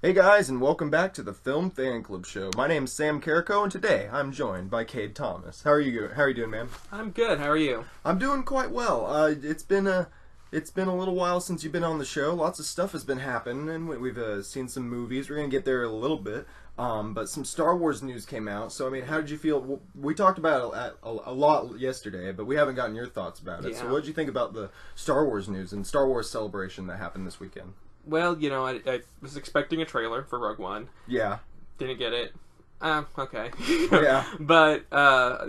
Hey guys, and welcome back to the Film Fan Club Show. My name's Sam Carrico, and today I'm joined by Cade Thomas. How are you doing, man? I'm good. How are you? I'm doing quite well. It's been a little while since you've been on the show. Lots of stuff has been happening, and we've seen some movies. We're gonna get there a little bit. But some Star Wars news came out. So I mean, how did you feel? We talked about it a lot yesterday, but we haven't gotten your thoughts about it. Yeah. So what did you think about the Star Wars news and Star Wars Celebration that happened this weekend? Well, you know, I was expecting a trailer for Rogue One. Yeah. Didn't get it. Okay. Yeah. But,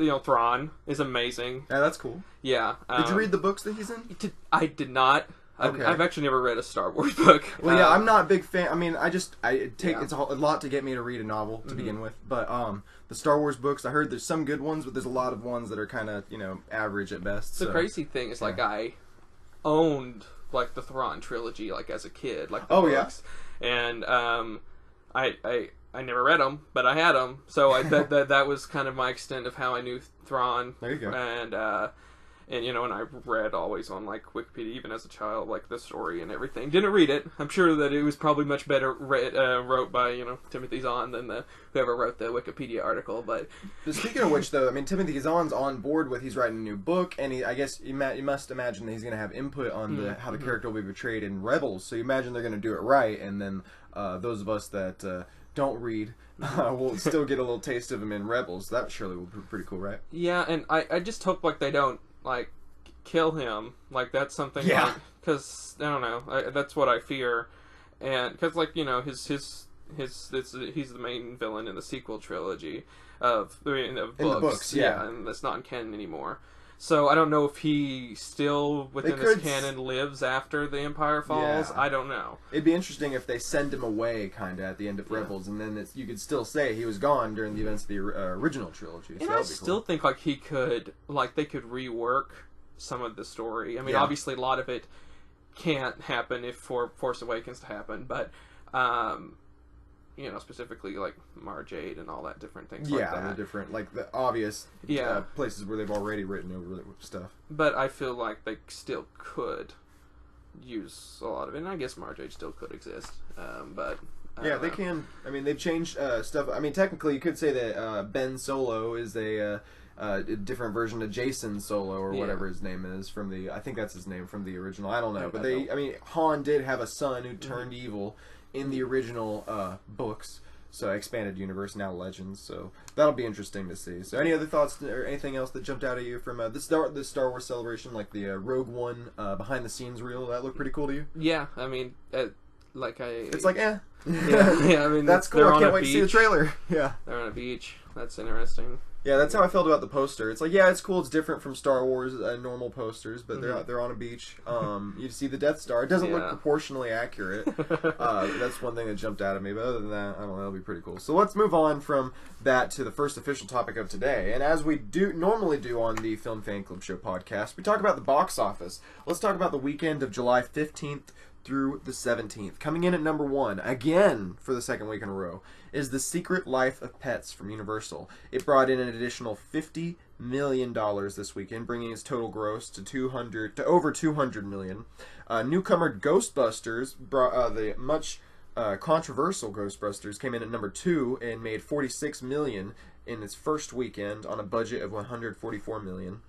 you know, Thrawn is amazing. Yeah, that's cool. Yeah. Did you read the books that he's in? I did not. Okay. I've actually never read a Star Wars book. Well, yeah, I'm not a big fan. I mean, it's a lot to get me to read a novel to begin with. But the Star Wars books, I heard there's some good ones, but there's a lot of ones that are kind of, average at best. The crazy thing is, like, I owned like the Thrawn trilogy, like as a kid, like the books, and I never read them, but I had them, so that was kind of my extent of how I knew Thrawn. There you go. And you know, and I read always on like Wikipedia, even as a child, like the story and everything. Didn't read it. I'm sure that it was probably much better wrote by Timothy Zahn than whoever wrote the Wikipedia article. But speaking of which, though, I mean, Timothy Zahn's on board with he's writing a new book, and I guess you must imagine that he's going to have input on how the character will be portrayed in Rebels. So you imagine they're going to do it right, and then those of us that don't read will still get a little taste of him in Rebels. That surely will be pretty cool, right? Yeah, and I just hope like they don't like kill him, like that's something. Yeah. Because I don't know, that's what I fear, and because like he's the main villain in the sequel trilogy of books. In the books, yeah, and that's not in canon anymore. So I don't know if he still within this canon lives after the Empire falls. Yeah. I don't know. It'd be interesting if they send him away, kind of at the end of Rebels, and then you could still say he was gone during the events of the original trilogy. So and I still think like they could rework some of the story. I mean, obviously a lot of it can't happen if Force Awakens to happen, but specifically like Mara Jade and all that different things like that. Yeah, the different, like the obvious places where they've already written over stuff. But I feel like they still could use a lot of it, and I guess Mara Jade still could exist. But yeah, they can. I mean, they've changed stuff. I mean, technically, you could say that Ben Solo is a different version of Jason Solo or whatever his name is from the. I think that's his name from the original. I don't know, but I mean, Han did have a son who turned evil in the original books. So expanded universe, now Legends. So that'll be interesting to see. So any other thoughts or anything else that jumped out at you from the Star Wars Celebration, like the Rogue One behind the scenes reel? That looked pretty cool to you? Yeah, I mean, it's like yeah. I mean, that's cool. I can't wait to see the trailer. Yeah, they're on a beach. That's interesting. Yeah, that's how I felt about the poster. It's like, yeah, it's cool. It's different from Star Wars normal posters, but they're on a beach. You see the Death Star. It doesn't look proportionally accurate. That's one thing that jumped out at me. But other than that, I don't know. That'll be pretty cool. So let's move on from that to the first official topic of today. And as we normally do on the Film Fan Club Show podcast, we talk about the box office. Let's talk about the weekend of July 15th through the 17th. Coming in at number 1, again for the second week in a row, is The Secret Life of Pets from Universal. It brought in an additional $50 million this weekend, bringing its total gross to over $200 million. Newcomer Ghostbusters, the much controversial Ghostbusters, came in at number 2 and made $46 million in its first weekend on a budget of $144 million.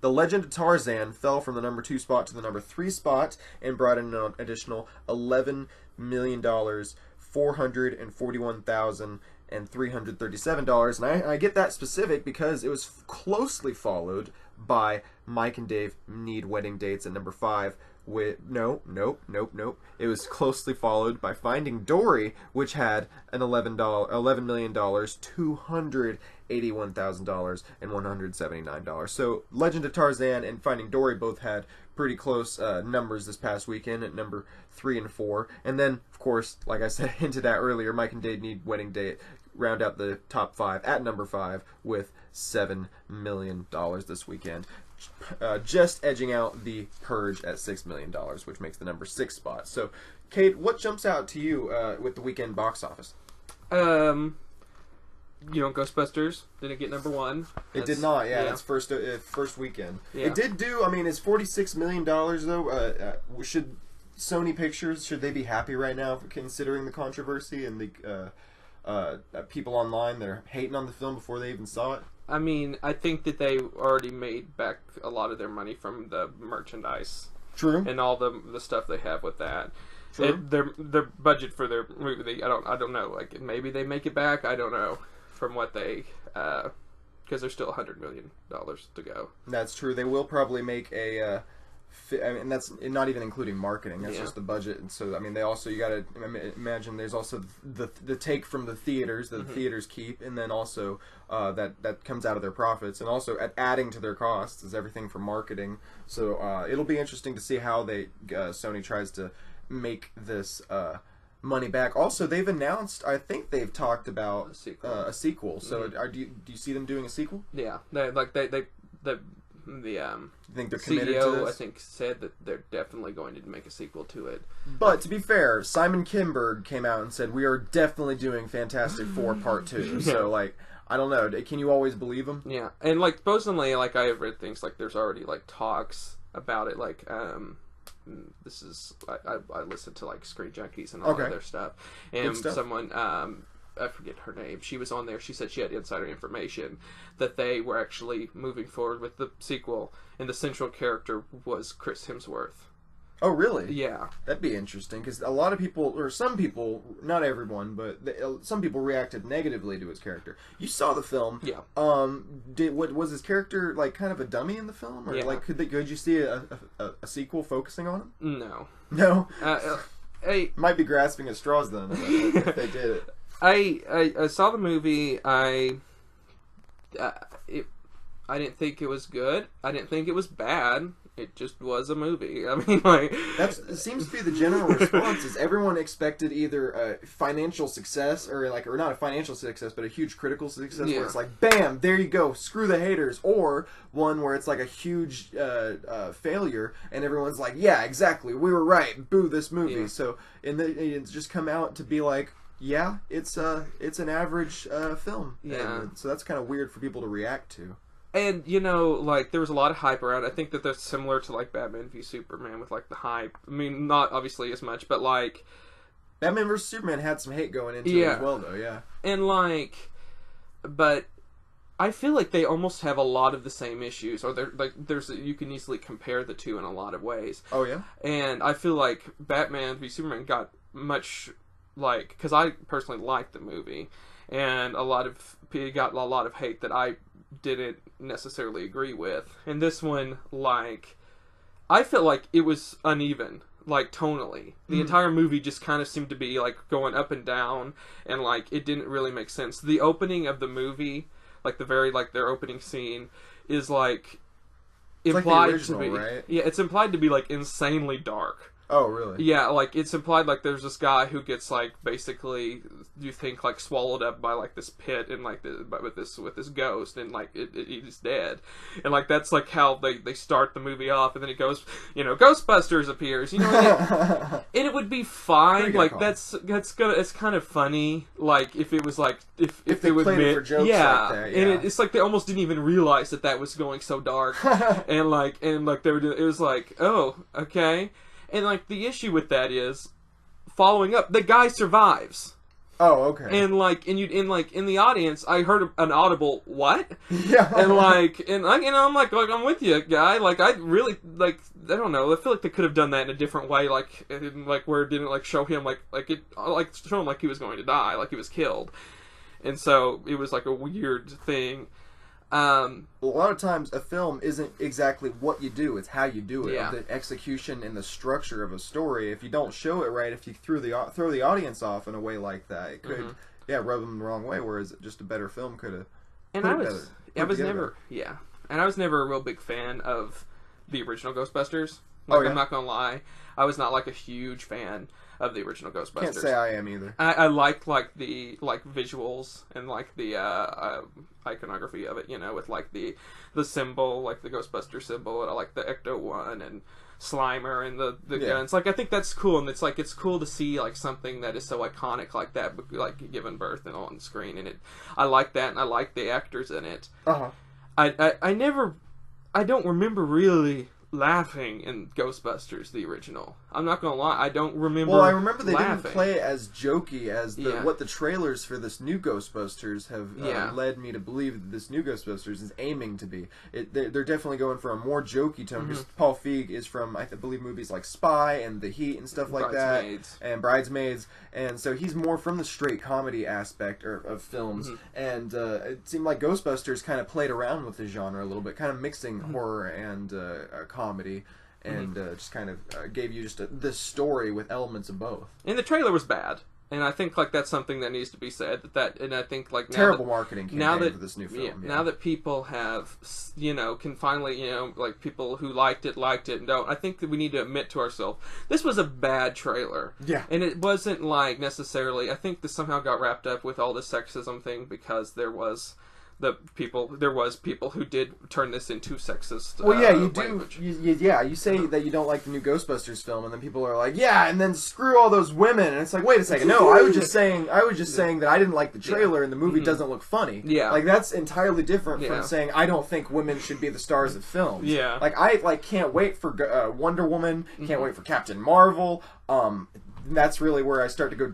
The Legend of Tarzan fell from the number 2 spot to the number 3 spot and brought in an additional $11 million, $441,337. And I get that specific because it was closely followed by Mike and Dave Need Wedding Dates at number 5. Nope. It was closely followed by Finding Dory, which had an $11 million, $281,000, and $179. So Legend of Tarzan and Finding Dory both had pretty close numbers this past weekend at number 3 and 4. And then, of course, like I said, hinted at earlier, Mike and Dave Need Wedding Date round out the top 5 at number 5 with $7 million this weekend. Just edging out The Purge at $6 million, which makes the number 6 spot. So, Cade, what jumps out to you with the weekend box office? Ghostbusters didn't get number 1. It did not. Yeah, that's first weekend. Yeah. It did do. I mean, it's $46 million though. Should Sony Pictures, should they be happy right now for considering the controversy and the people online that are hating on the film before they even saw it? I mean, I think that they already made back a lot of their money from the merchandise. True. And all the stuff they have with that. True. Their budget for their movie, I don't know. Like, maybe they make it back. I don't know. From what they, because there's still $100 million to go. That's true. They will probably make a. I mean, that's not even including marketing. That's just the budget. And so, I mean, they also, you got to imagine there's also the take from the theaters that the theaters keep, and then also that comes out of their profits, and also adding to their costs is everything from marketing. So it'll be interesting to see how Sony tries to make this money back. Also, they've announced, I think they've talked about a sequel. So do you see them doing a sequel? Yeah, I think they're committed to this? I think said that they're definitely going to make a sequel to it. But to be fair, Simon Kinberg came out and said, we are definitely doing Fantastic Four Part 2. So, like, I don't know. Can you always believe him? Yeah. And, like, supposedly, like, I have read things, like, there's already, like, talks about it, like, this is, I listen to, like, Screen Junkies and all of their stuff. And someone, I forget her name. She was on there. She said she had insider information that they were actually moving forward with the sequel, and the central character was Chris Hemsworth. Oh, really? Yeah. That'd be interesting, because a lot of people, or some people, not everyone, but some people reacted negatively to his character. You saw the film. Yeah. Was his character, like, kind of a dummy in the film? Or, like, could you see a sequel focusing on him? No. No? Might be grasping at straws, then, if they did it. I saw the movie. I didn't think it was good. I didn't think it was bad. It just was a movie. I mean, like, it seems to be the general response. Is everyone expected either a financial success or not a financial success, but a huge critical success where it's like, bam, there you go, screw the haters, or one where it's like a huge failure and everyone's like, yeah, exactly, we were right, boo this movie. Yeah. So it's just come out to be like, yeah, it's an average film. Yeah. And so that's kind of weird for people to react to. And, you know, like, there was a lot of hype around it. I think that that's similar to, like, Batman v Superman with, like, the hype. I mean, not obviously as much, but, like... Batman vs. Superman had some hate going into it as well, though, yeah. And, like... But I feel like they almost have a lot of the same issues. Or, you can easily compare the two in a lot of ways. Oh, yeah? And I feel like Batman v Superman got much, like... Because I personally liked the movie. And it got a lot of hate that I didn't necessarily agree with. And this one, like, I felt like it was uneven, like, tonally. The entire movie just kind of seemed to be, like, going up and down, and, like, it didn't really make sense. The opening of the movie, like, their opening scene is, like, implied like the original, to be, right? Yeah, it's implied to be, like, insanely dark. Oh, really? Yeah, like, it's implied, like, there's this guy who gets, like, basically, you think, like, swallowed up by, like, this pit and, like, with this ghost, and, like, he's dead. And, like, that's, like, how they start the movie off, and then it goes, you know, Ghostbusters appears, you know, and it would be fine, like, it's kind of funny, like, if it was, like, if they would admit, for jokes like that, yeah. And it's like they almost didn't even realize that was going so dark, and, like, they were doing, it was like, oh, okay. And, like, the issue with that is, following up, the guy survives. Oh, okay. And, like, in the audience, I heard an audible, what? Yeah. And, like, you know, I'm like, I'm with you, guy. Like, I really, like, I don't know. I feel like they could have done that in a different way, like where it didn't, like, show him, show him like he was going to die, like he was killed. And so, it was, like, a weird thing. A lot of times a film isn't exactly what you do, it's how you do it. Yeah. The execution and the structure of a story. If you don't show it right, if you throw the audience off in a way like that, it could rub them the wrong way, whereas just a better film could have And I was never a real big fan of the original Ghostbusters. Like, I'm not gonna lie, I was not, like, a huge fan of the original Ghostbusters. Can't say I am either. I like the, like, visuals and, like, the iconography of it, you know, with, like, the symbol, like the Ghostbuster symbol, and I like the Ecto-1 and Slimer and the guns. Like, I think that's cool, and it's cool to see, like, something that is so iconic like that, like, given birth and on screen, and I like that, and I like the actors in it. I don't remember really laughing in Ghostbusters, the original. I'm not gonna lie, I don't remember. Well, I remember they laughing. didn't play it as jokey as what the trailers for this new Ghostbusters have led me to believe that this new Ghostbusters is aiming to be. They're definitely going for a more jokey tone, because Paul Feig is from, I believe, movies like Spy and The Heat and stuff like that, and Bridesmaids, and so he's more from the straight comedy aspect of films, and it seemed like Ghostbusters kind of played around with the genre a little bit, kind of mixing horror and comedy. And just kind of gave you just this story with elements of both. And the trailer was bad, and I think like that's something that needs to be said. And I think like terrible marketing campaign for this new film. Now that people have, can finally, like people who liked it and don't. I think that we need to admit to ourselves this was a bad trailer. Yeah, and it wasn't like necessarily. I think this somehow got wrapped up with all this sexism thing because there was people who did turn this into sexist. Well, yeah, you language. do. You say that you don't like the new Ghostbusters film, and then people are like, yeah, and then screw all those women, and it's like, wait a second, no, I was just saying that I didn't like the trailer, and the movie doesn't look funny. Yeah, like that's entirely different from saying I don't think women should be the stars of films. Yeah, like I can't wait for Wonder Woman, can't wait for Captain Marvel. That's really where I start to go ...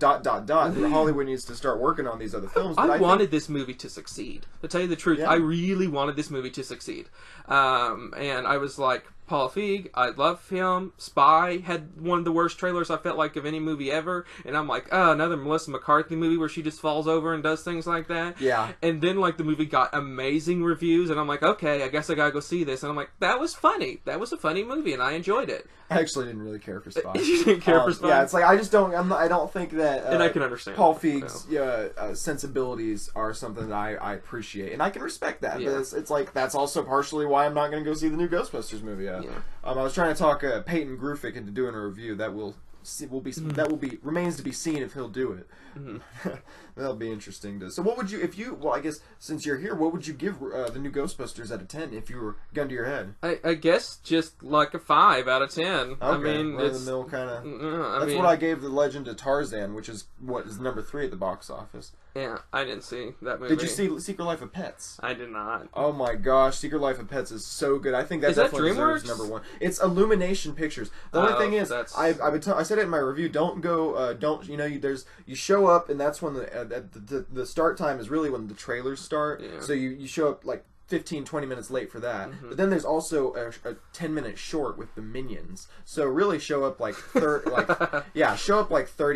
Hollywood needs to start working on these other films. But I wanted this movie to succeed. To tell you the truth, I really wanted this movie to succeed. And I was like, Paul Feig, I love him. Spy had one of the worst trailers I felt like of any movie ever. And I'm like, oh, another Melissa McCarthy movie where she just falls over and does things like that. Yeah. And then like the movie got amazing reviews, and I'm like, okay, I guess I gotta go see this. And I'm like, that was funny. That was a funny movie, and I enjoyed it. I actually didn't really care for Spy. You didn't care for Spy? Yeah, it's like I just don't. I don't think that. And I can understand Paul Feig's sensibilities are something that I appreciate, and I can respect that. Yeah. But it's like that's also partially why I'm not going to go see the new Ghostbusters movie. I was trying to talk Peyton Grufick into doing a review that remains to be seen if he'll do it. That'll be interesting. So what would you, I guess since you're here, what would you give the new Ghostbusters out of 10 if you were gun to your head? I guess just like a 5 out of 10. Okay, I mean, it's the mill kind of. That's what I gave the Legend of Tarzan, which is number 3 at the box office. Yeah, I didn't see that movie. Did you see Secret Life of Pets? I did not. Oh my gosh, Secret Life of Pets is so good. I think that definitely deserves number 1. It's Illumination Pictures. The only thing is, I said it in my review. Don't go. You show up, and that's when the start time is really when the trailers start. Yeah. So you show up like 15-20 minutes late for that. But then there's also a 10-minute short with the Minions. So really show up like 30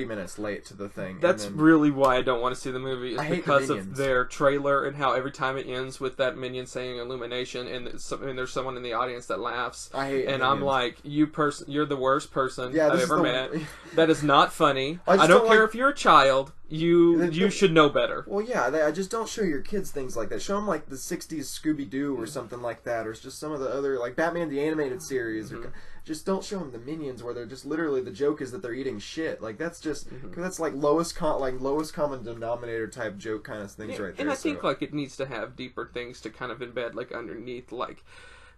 minutes late to the thing. That's really why I don't want to see the movie. Is because of their trailer and how every time it ends with that Minion saying Illumination, and there's someone in the audience that laughs. I hate and Minions. I'm like, you're the worst person I've ever met. That is not funny. I don't care if you're a child. You should know better. Well, yeah, I just don't show your kids things like that. Show them like the 60s Scooby-Doo or something like that, or it's just some of the other, like Batman the Animated Series. Or just don't show them the Minions where they're just literally the joke is that they're eating shit. Like that's just that's like lowest common denominator type joke kind of things right there. And I think like it needs to have deeper things to kind of embed like underneath like.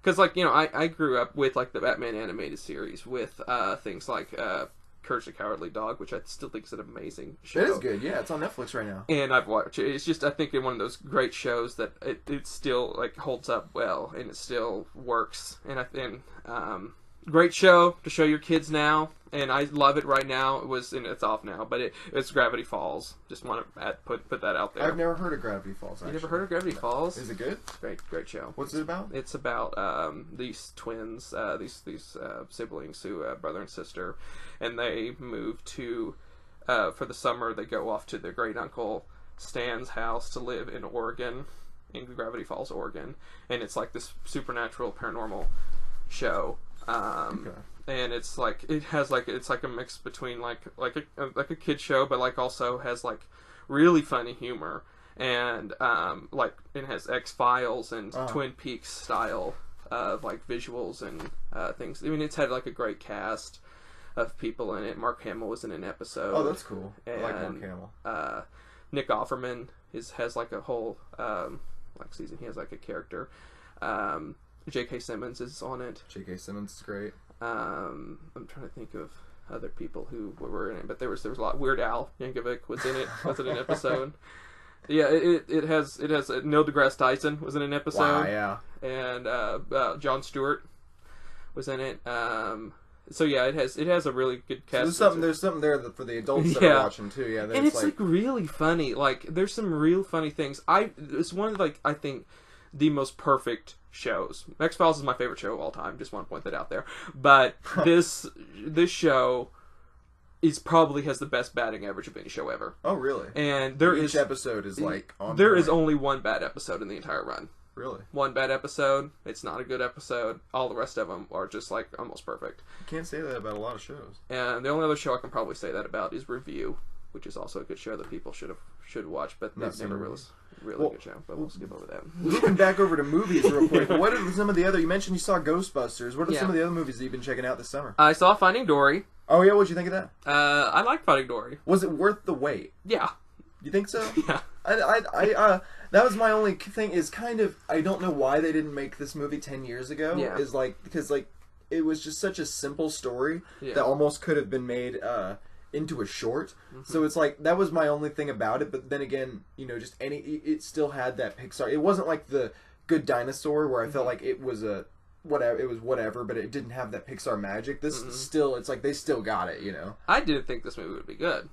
Because like I grew up with like the Batman Animated Series with things like Courage the Cowardly Dog, which I still think is an amazing show. It is good, yeah. It's on Netflix right now. And I've watched it. It's just, I think, one of those great shows that it still like holds up well, and it still works. And great show to show your kids now, and I love it right now. It's off now, but it's Gravity Falls. Just want to put that out there. I've never heard of Gravity Falls. Actually. You never heard of Gravity Falls? Is it good? Great show. What's it about? It's about these twins, these siblings who brother and sister, and they move to for the summer. They go off to their great uncle Stan's house to live in Oregon, in Gravity Falls, Oregon, and it's like this supernatural paranormal show. And it's like it's like a mix between like a kid show, but like also has like really funny humor, and like it has X-Files and Twin Peaks style of like visuals and things. I mean, it's had like a great cast of people in it. Mark Hamill was in an episode. Oh, that's cool. And, I like Mark Hamill. Nick Offerman has like a whole like season. He has like a character. J.K. Simmons is on it. J.K. Simmons is great. I'm trying to think of other people who were in it, but there was a lot. Weird Al Yankovic was in it. Was in an episode. Yeah, it has Neil deGrasse Tyson was in an episode. Wow, yeah. And Jon Stewart was in it. So yeah, it has a really good cast. So there's something there for the adults that are watching too. Yeah, and it's like really funny. Like there's some real funny things. It's one of I think the most perfect shows. X-Files is my favorite show of all time. Just want to point that out there. But this show probably has the best batting average of any show ever. Oh really? And each episode is like on there is only one bad episode in the entire run. Really? One bad episode. It's not a good episode. All the rest of them are just like almost perfect. You can't say that about a lot of shows. And the only other show I can probably say that about is Review, which is also a good show that people should watch, but they've never really good show. But we'll skip over that. Moving back over to movies real quick. What are some of the other? You mentioned you saw Ghostbusters. What are some of the other movies that you've been checking out this summer? I saw Finding Dory. Oh yeah, what'd you think of that? I liked Finding Dory. Was it worth the wait? Yeah. You think so? Yeah. I that was my only thing. Is kind of I don't know why they didn't make this movie 10 years ago. Yeah. Is because it was just such a simple story that almost could have been made into a short. Mm-hmm. So it's like that was my only thing about it. But then again, just it still had that Pixar. It wasn't like the Good Dinosaur where I felt like it was whatever, but it didn't have that Pixar magic. This still, it's like they still got it. I didn't think this movie would be good.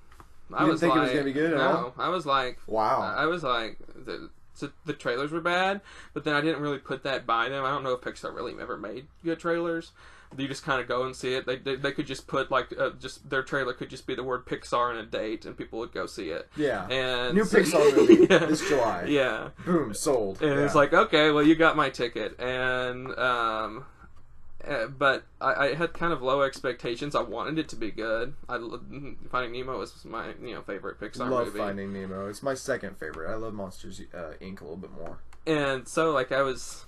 You didn't think it was going to be good at all? I was like... Wow. I was like... The trailers were bad, but then I didn't really put that by them. I don't know if Pixar really ever made good trailers. You just kind of go and see it. They could just put, just their trailer could just be the word Pixar and a date, and people would go see it. Yeah. And new Pixar movie this July. Yeah. Boom, sold. And it's like, okay, well, you got my ticket. And... but I had kind of low expectations. I wanted it to be good. Finding Nemo was my favorite Pixar movie. Love Finding Nemo. It's my second favorite. I love Monsters Inc. a little bit more. And so I was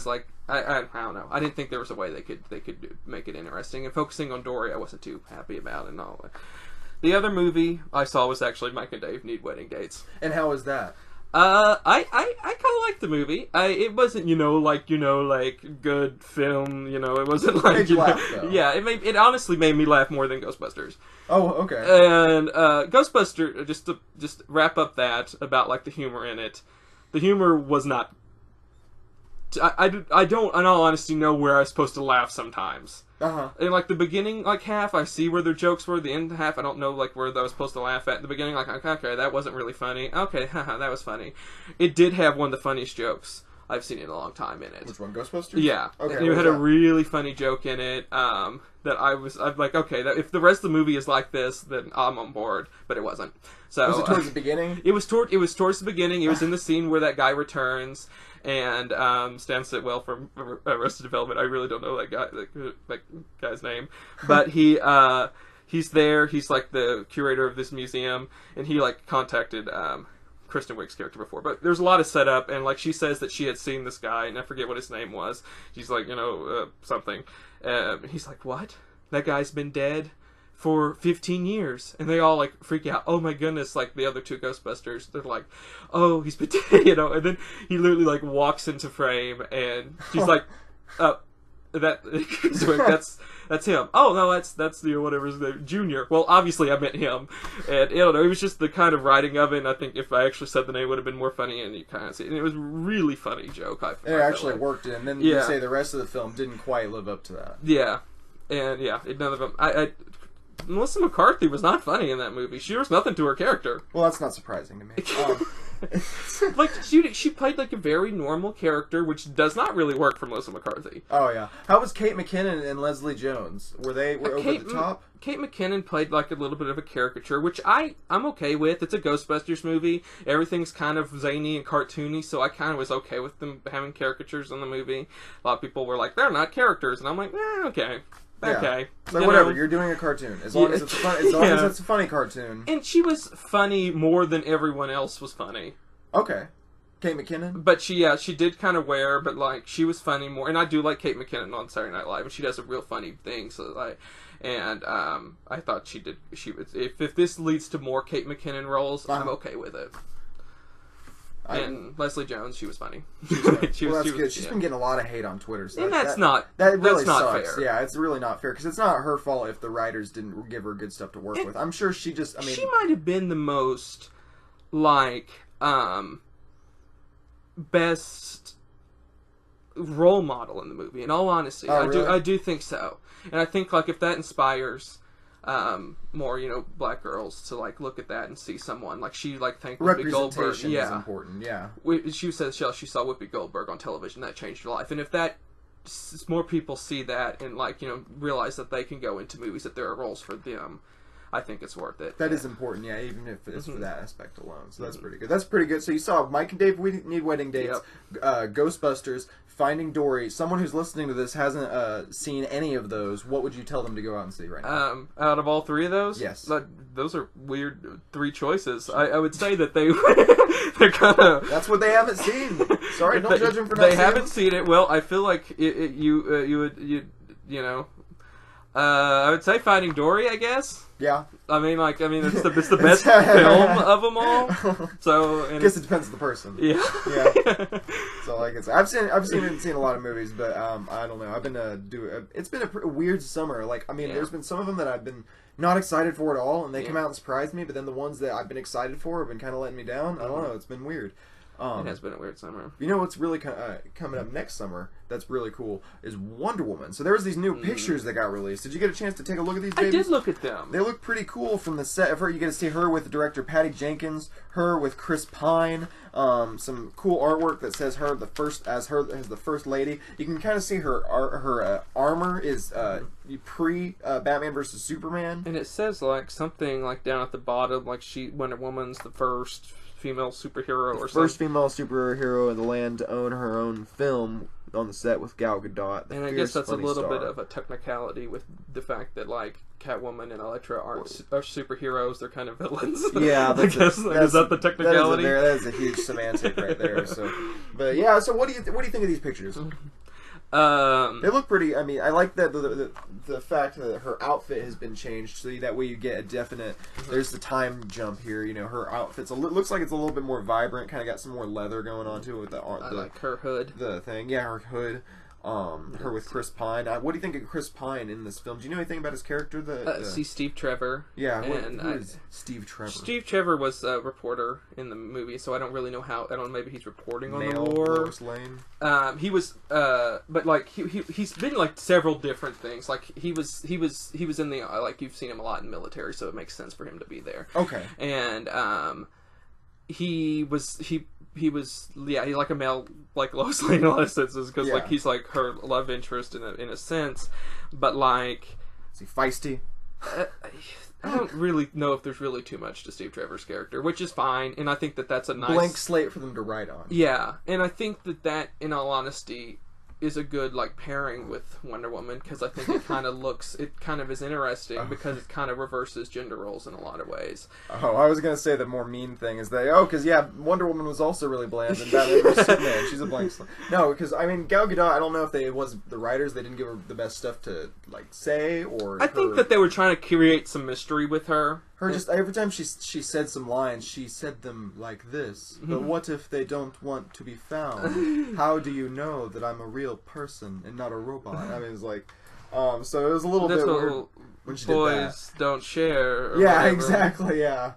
like I don't know. I didn't think there was a way they could make it interesting. And focusing on Dory, I wasn't too happy about and all. The other movie I saw was actually Mike and Dave Need Wedding Dates. And how was that? I kind of liked the movie. It wasn't, good film. It wasn't like, yeah. It honestly made me laugh more than Ghostbusters. Oh, okay. And Ghostbusters, just to wrap up that about the humor in it. The humor was not. I don't, in all honesty, know where I was supposed to laugh sometimes. Uh-huh. In the beginning half, I see where their jokes were. The end half, I don't know where I was supposed to laugh at. The beginning, okay, that wasn't really funny. Okay, haha, that was funny. It did have one of the funniest jokes I've seen in a long time in it. Which one, Ghostbusters? Yeah. Okay. And it had a really funny joke in it. I'm like, okay, if the rest of the movie is like this, then I'm on board. But it wasn't. So was it towards the beginning? It was towards the beginning. It was in the scene where that guy returns. And Stan Sitwell from Arrested Development. I really don't know that guy's name, but he's there. He's the curator of this museum, and he contacted Kristen Wiig's character before. But there's a lot of setup, and she says that she had seen this guy, and I forget what his name was. She's something. He's like, what? That guy's been dead for 15 years, and they all freak out. Oh my goodness! The other two Ghostbusters, they're like, "Oh, he's been dead," And then he literally walks into frame, and she's like, that's him. Oh no, that's the whatever his name, Junior. Well, obviously I meant him, and I don't know. It was just the kind of writing of it. And I think if I actually said the name, it would have been more funny, and you kind of see. And it was a really funny joke. It actually worked, and then you say the rest of the film didn't quite live up to that. Yeah, and none of them. Melissa McCarthy was not funny in that movie. She was nothing to her character. Well, that's not surprising to me. She played a very normal character, which does not really work for Melissa McCarthy. Oh yeah. How was Kate McKinnon and Leslie Jones? Were over the top? Kate McKinnon played a little bit of a caricature, which I'm okay with. It's a Ghostbusters movie. Everything's kind of zany and cartoony, so I kind of was okay with them having caricatures in the movie. A lot of people were like, they're not characters, and I'm like, okay. Okay. So whatever, you're doing a cartoon. As long as it's a funny cartoon. And she was funny more than everyone else was funny. Okay. Kate McKinnon? But she did kind of wear, but she was funny more. And I do like Kate McKinnon on Saturday Night Live, and she does a real funny thing. So I thought she was, if this leads to more Kate McKinnon roles, I'm okay with it. And Leslie Jones, she was funny. That's good. She's been getting a lot of hate on Twitter. So and that really sucks. Fair. Yeah, it's really not fair because it's not her fault if the writers didn't give her good stuff to work with. I'm sure she just. She might have been the most best role model in the movie. In all honesty, I do think so, and I think like if that inspires more, you know, black girls to like look at that and see someone like she like thanked Whoopi Goldberg. Is important. Yeah, she says she saw Whoopi Goldberg on television, that changed her life, and if that more people see that and like, you know, realize that they can go into movies, that there are roles for them, I think it's worth it. That is important, yeah, even if it's for that aspect alone. So that's pretty good. That's pretty good. So you saw Mike and Dave We Need Wedding Dates, Ghostbusters, Finding Dory. Someone who's listening to this hasn't seen any of those. What would you tell them to go out and see right now? Out of all three of those? Yes. Those are weird three choices. I would say that they're kind of... That's what they haven't seen. Sorry, don't judge them for not seeing it. They haven't haven't seen it. Well, I feel like you know... I would say Finding Dory, I guess. Yeah. I mean, it's the best film of them all. So, I guess it depends on the person. Yeah. Yeah. So, like it's, I've seen a lot of movies, but I don't know. I've been it's been a weird summer. Like, I mean, there's been some of them that I've been not excited for at all, and they come out and surprised me. But then the ones that I've been excited for have been kind of letting me down. I don't know. It's been weird. It has been a weird summer. You know what's really coming up next summer that's really cool is Wonder Woman. So there was these new pictures that got released. Did you get a chance to take a look at these babies? I did look at them. They look pretty cool from the set of her. You get to see her with director Patty Jenkins, her with Chris Pine, some cool artwork that says her as the first lady. You can kind of see her armor is pre Batman versus Superman. And it says like something like down at the bottom, like Wonder Woman's the first female superhero or something. First female superhero in the land to own her own film on the set with Gal Gadot. And I guess that's a little bit of a technicality with the fact that like Catwoman and Elektra are superheroes; they're kind of villains. Yeah, is that the technicality? That is a huge semantic right there. So, but yeah, so what do you think of these pictures? They look pretty. I mean, I like that the fact that her outfit has been changed, so that way you get a definite. There's the time jump here. You know, her outfit's looks like it's a little bit more vibrant. Kind of got some more leather going on to it with the like her hood. The thing, yeah, her hood. Her with Chris Pine. What do you think of Chris Pine in this film? Do you know anything about his character? See Steve Trevor. Yeah, who is Steve Trevor? Steve Trevor was a reporter in the movie, so I don't really know how. I don't know, maybe he's reporting on the war. Lois Lane. He was, but like he's been like several different things. Like he was in the like you've seen him a lot in military, so it makes sense for him to be there. Okay. And he was he's like a male like Lois Lane in a lot of senses because like he's like her love interest in a sense, but like is he feisty? I don't really know if there's really too much to Steve Trevor's character, which is fine, and I think that that's a nice blank slate for them to write on. Yeah, and I think that in all honesty is a good like pairing with Wonder Woman because I think it kind of is interesting because it kind of reverses gender roles in a lot of ways. Oh, I was gonna say the more mean thing is that because Wonder Woman was also really bland and Batman vs Superman. She's a blank slate. No, because I mean Gal Gadot. I don't know if it was the writers. They didn't give her the best stuff to like say or. I think that they were trying to create some mystery with her. Just every time she said some lines, she said them like this. But what if they don't want to be found? How do you know that I'm a real person and not a robot? I mean, it's like, so it was a little bit weird when she did that. Boys don't share. Yeah, exactly. Yeah.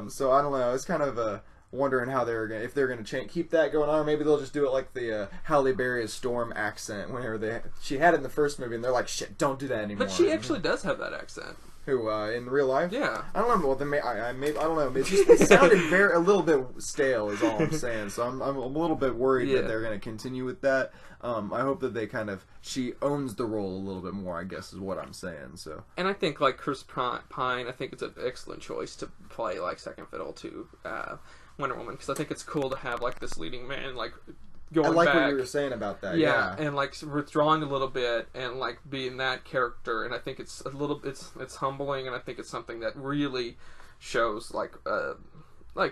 So I don't know. It's kind of wondering how if they're gonna keep that going on, or maybe they'll just do it like the Halle Berry as Storm accent. Whenever she had it in the first movie, and they're like, shit, don't do that anymore. But she actually does have that accent. Who in real life? Yeah. I don't know. Well, I don't know. It sounded a little bit stale. Is all I'm saying. So I'm a little bit worried that they're going to continue with that. I hope that they she owns the role a little bit more. I guess is what I'm saying. So. And I think like Chris Pine, I think it's an excellent choice to play like second fiddle to Wonder Woman because I think it's cool to have like this leading man like. I like what you were saying about that. Yeah, and like withdrawing a little bit and like being that character, and I think it's it's humbling, and I think it's something that really shows like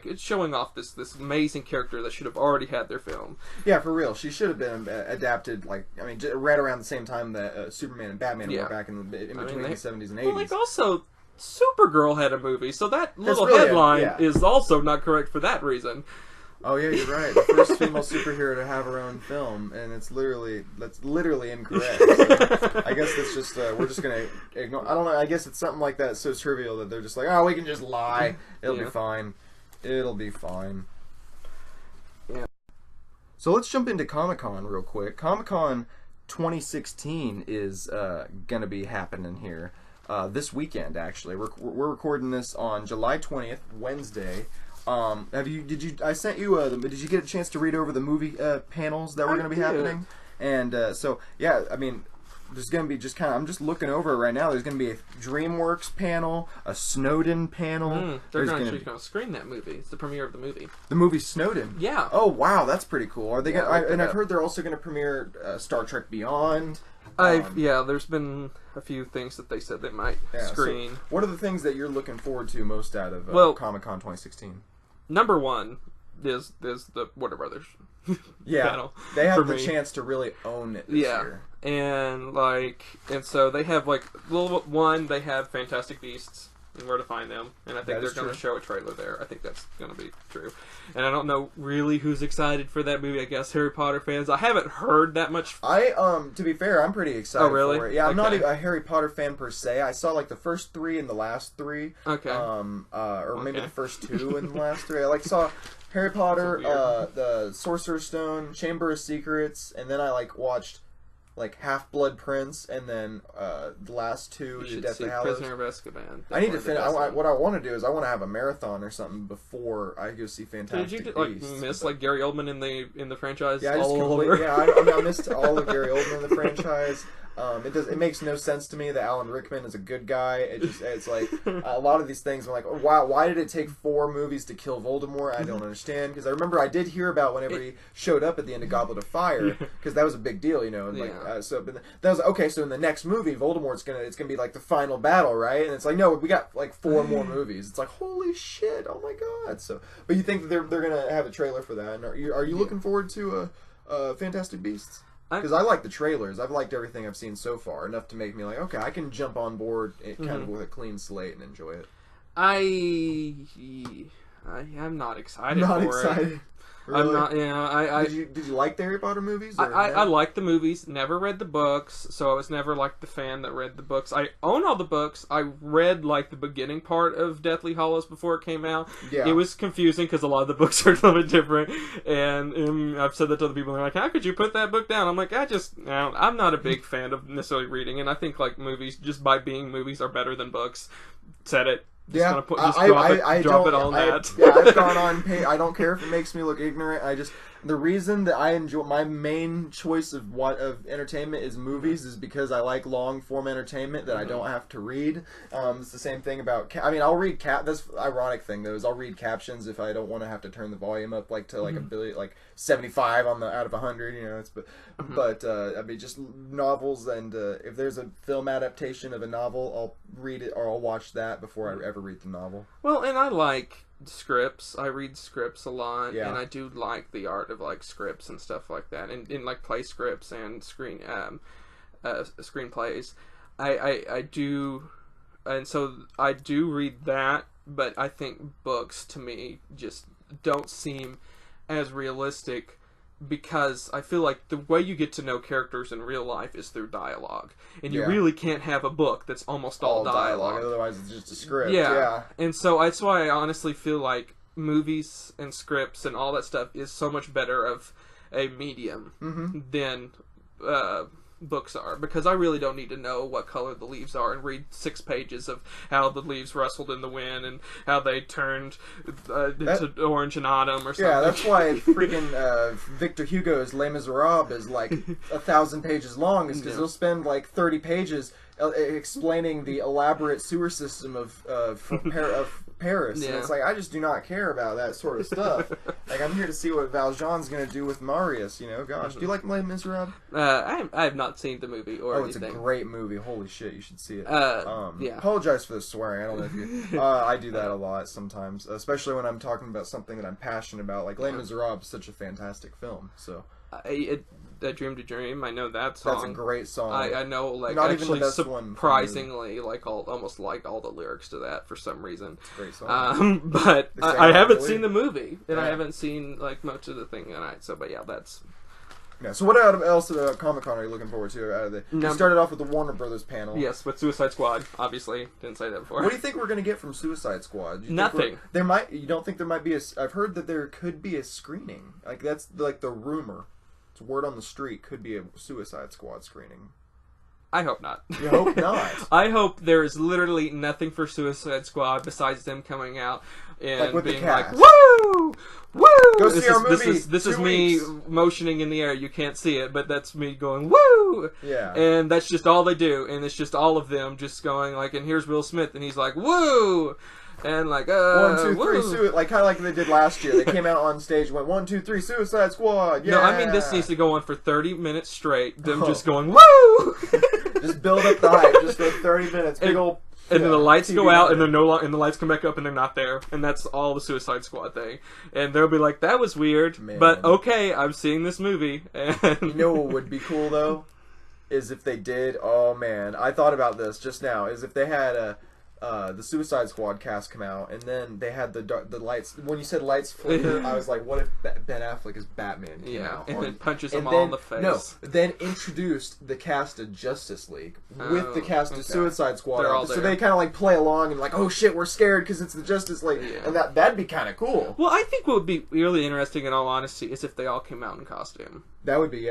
it's showing off this amazing character that should have already had their film. Yeah, for real, she should have been adapted. Like I mean, right around the same time that Superman and Batman were back in between the 70s and 80s. Well, like also. Supergirl had a movie, so that little headline is also not correct for that reason. Oh yeah, you're right. The first female superhero to have her own film, and that's literally incorrect. So I guess that's just we're just gonna ignore. I don't know. I guess it's something like that. It's so trivial that they're just like, we can just lie. It'll be fine. It'll be fine. Yeah. So let's jump into Comic-Con real quick. Comic-Con 2016 is going to be happening here this weekend, actually. We're recording this on July 20th, Wednesday. I sent you, did you get a chance to read over the movie panels that were going to be happening? And so, yeah, I mean, there's going to be just I'm just looking over it right now. There's going to be a DreamWorks panel, a Snowden panel. They're going to screen that movie. It's the premiere of the movie. The movie Snowden? Yeah. Oh, wow, that's pretty cool. Are they? I've heard they're also going to premiere Star Trek Beyond. There's been a few things that they said they might screen. So what are the things that you're looking forward to most out of Comic-Con 2016? Number one is the Warner Brothers panel. They have the chance to really own it this year. And so they have they have Fantastic Beasts and Where to Find Them, and I think they're going to show a trailer there. I think that's going to be true. And I don't know really who's excited for that movie. I guess Harry Potter fans. I haven't heard that much. To be fair, I'm pretty excited for it. Yeah, I'm not okay. a Harry Potter fan per se. I saw the first 3 and the last 3. Okay. Or maybe the first 2 and the last 3. I saw Harry Potter, the Sorcerer's Stone, Chamber of Secrets, and then I watched Half-Blood Prince, and then the last 2, The Deathly Hallows. Prisoner of Azkaban. I need to finish. What I want to do is I want to have a marathon or something before I go see Fantastic Beasts. Did you miss Gary Oldman in the franchise? Yeah, I missed all of Gary Oldman in the franchise. It makes no sense to me that Alan Rickman is a good guy. It's like a lot of these things. I'm like, oh, wow, why did it take 4 movies to kill Voldemort? I don't understand, because I remember I did hear about whenever he showed up at the end of Goblet of Fire, because that was a big deal, And but that was okay. So in the next movie, Voldemort's gonna be the final battle, right? And it's no, we got 4 more movies. It's holy shit, oh my god. So, but you think that they're gonna have a trailer for that? And are you looking forward to Fantastic Beasts? Because I like the trailers. I've liked everything I've seen so far, enough to make me okay, I can jump on board kind of with a clean slate and enjoy it. I'm not excited for it. Really? I'm not. Did you like the Harry Potter movies? I liked the movies. Never read the books, so I was never the fan that read the books. I own all the books. I read the beginning part of Deathly Hallows before it came out. Yeah. It was confusing because a lot of the books are a little bit different, and I've said that to other people. They're how could you put that book down? I'm I'm not a big fan of necessarily reading, and I think movies, just by being movies, are better than books. Said it. Drop it on that. I've gone on. I don't care if it makes me look ignorant. The reason that I enjoy my main choice of entertainment is movies is because I like long form entertainment that I don't have to read. It's the same thing about. I'll read that's the ironic thing though is I'll read captions if I don't want to have to turn the volume up to a billion 75 out of 100. But just novels, and if there's a film adaptation of a novel, I'll read it or I'll watch that before I ever read the novel. Well, and I like scripts. I read scripts a lot, and I do like the art of scripts and stuff like that, and in play scripts and screenplays. I do, and so I do read that, but I think books to me just don't seem as realistic, because I feel the way you get to know characters in real life is through dialogue, and you really can't have a book that's almost all dialogue. Otherwise it's just a script. Yeah. And so that's why I honestly feel movies and scripts and all that stuff is so much better of a medium than books are, because I really don't need to know what color the leaves are and read 6 pages of how the leaves rustled in the wind and how they turned to orange in autumn or something. Yeah, that's why freaking Victor Hugo's Les Miserables is 1,000 pages long, is because he'll spend 30 pages explaining the elaborate sewer system of Paris. Yeah. And it's I just do not care about that sort of stuff. I'm here to see what Valjean's going to do with Marius, Gosh, do you like Les Miserables? I have not seen the movie or anything. It's a great movie. Holy shit, you should see it. Apologize for the swearing. I don't know if you... I do that a lot sometimes, especially when I'm talking about something that I'm passionate about. Les Miserables is such a fantastic film, so... I Dream to Dream. I know that song. That's a great song. I know, not actually, even the best surprisingly, almost all the lyrics to that for some reason. It's a great song. But I haven't seen the movie, and I haven't seen much of the thing tonight. So, but yeah, that's Yeah. So what else at Comic-Con are you looking forward to? Out of the, you started off with the Warner Brothers panel. Yes, with Suicide Squad. Obviously, didn't say that before. What do you think we're going to get from Suicide Squad? Nothing. You don't think there might be a? I've heard that there could be a screening. Like that's like the rumor. It's word on the street. Could be a Suicide Squad screening. I hope not. You hope not. I hope there is literally nothing for Suicide Squad besides them coming out and like being the cast. like, "Woo! Woo!" Go see our movie. This is me motioning in the air. You can't see it, but that's me going, "Woo!" Yeah. And that's just all they do, and it's just all of them just going like, and here's Will Smith, and he's like, "Woo!" And like, 1, 2, 3, like kind of like they did last year. They came out on stage, and went 1, 2, 3, Suicide Squad. Yeah. No, I mean this needs to go on for 30 minutes straight. Them just going, "Woo!" Just build up the hype, just for 30 minutes. Big old. And then the lights go out, and they're no longer, and the lights come back up, and they're not there, and that's all the Suicide Squad thing. And they'll be like, "That was weird, but okay, I'm seeing this movie." And you know what would be cool though, is if they did. Oh man, I thought about this just now. Is if they had the Suicide Squad cast come out, and then they had the lights. When you said lights flicker, I was like, what if Ben Affleck as Batman came out? And then punches them all in the face. No, then introduced the cast of Justice League with the cast of Suicide Squad. They're all there. So they kind of like play along and like, oh shit, we're scared because it's the Justice League, and that'd be kind of cool. Well, I think what would be really interesting, in all honesty, is if they all came out in costume. That would be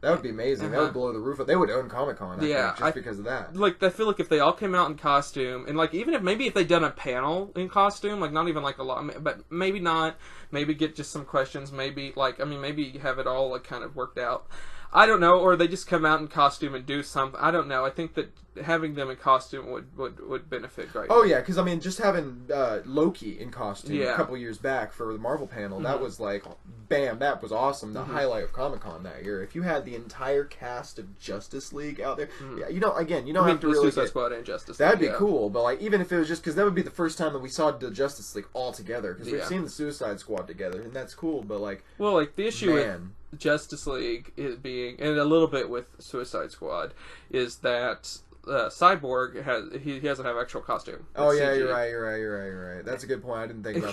That would be amazing. That would blow the roof up. They would own Comic-Con, I think, just because of that. Like, I feel like if they all came out in costume, and like even if they done a panel in costume, like not even like a lot, but maybe not. Maybe get just some questions. Maybe maybe have it all like kind of worked out. I don't know, or they just come out in costume and do something. I don't know. I think that having them in costume would benefit greatly. Oh yeah, because I mean, just having Loki in costume a couple years back for the Marvel panel, that was like, bam, that was awesome. The highlight of Comic-Con that year. If you had the entire cast of Justice League out there, you don't have to really Suicide Squad and Justice League. That'd be cool, but like even if it was just because that would be the first time that we saw the Justice League all together, because we've seen the Suicide Squad together, and that's cool. But like, well, like the issue with Justice League is being, and a little bit with Suicide Squad, is that Cyborg he doesn't have actual costume. Oh yeah, CG. You're right. That's a good point. I didn't think about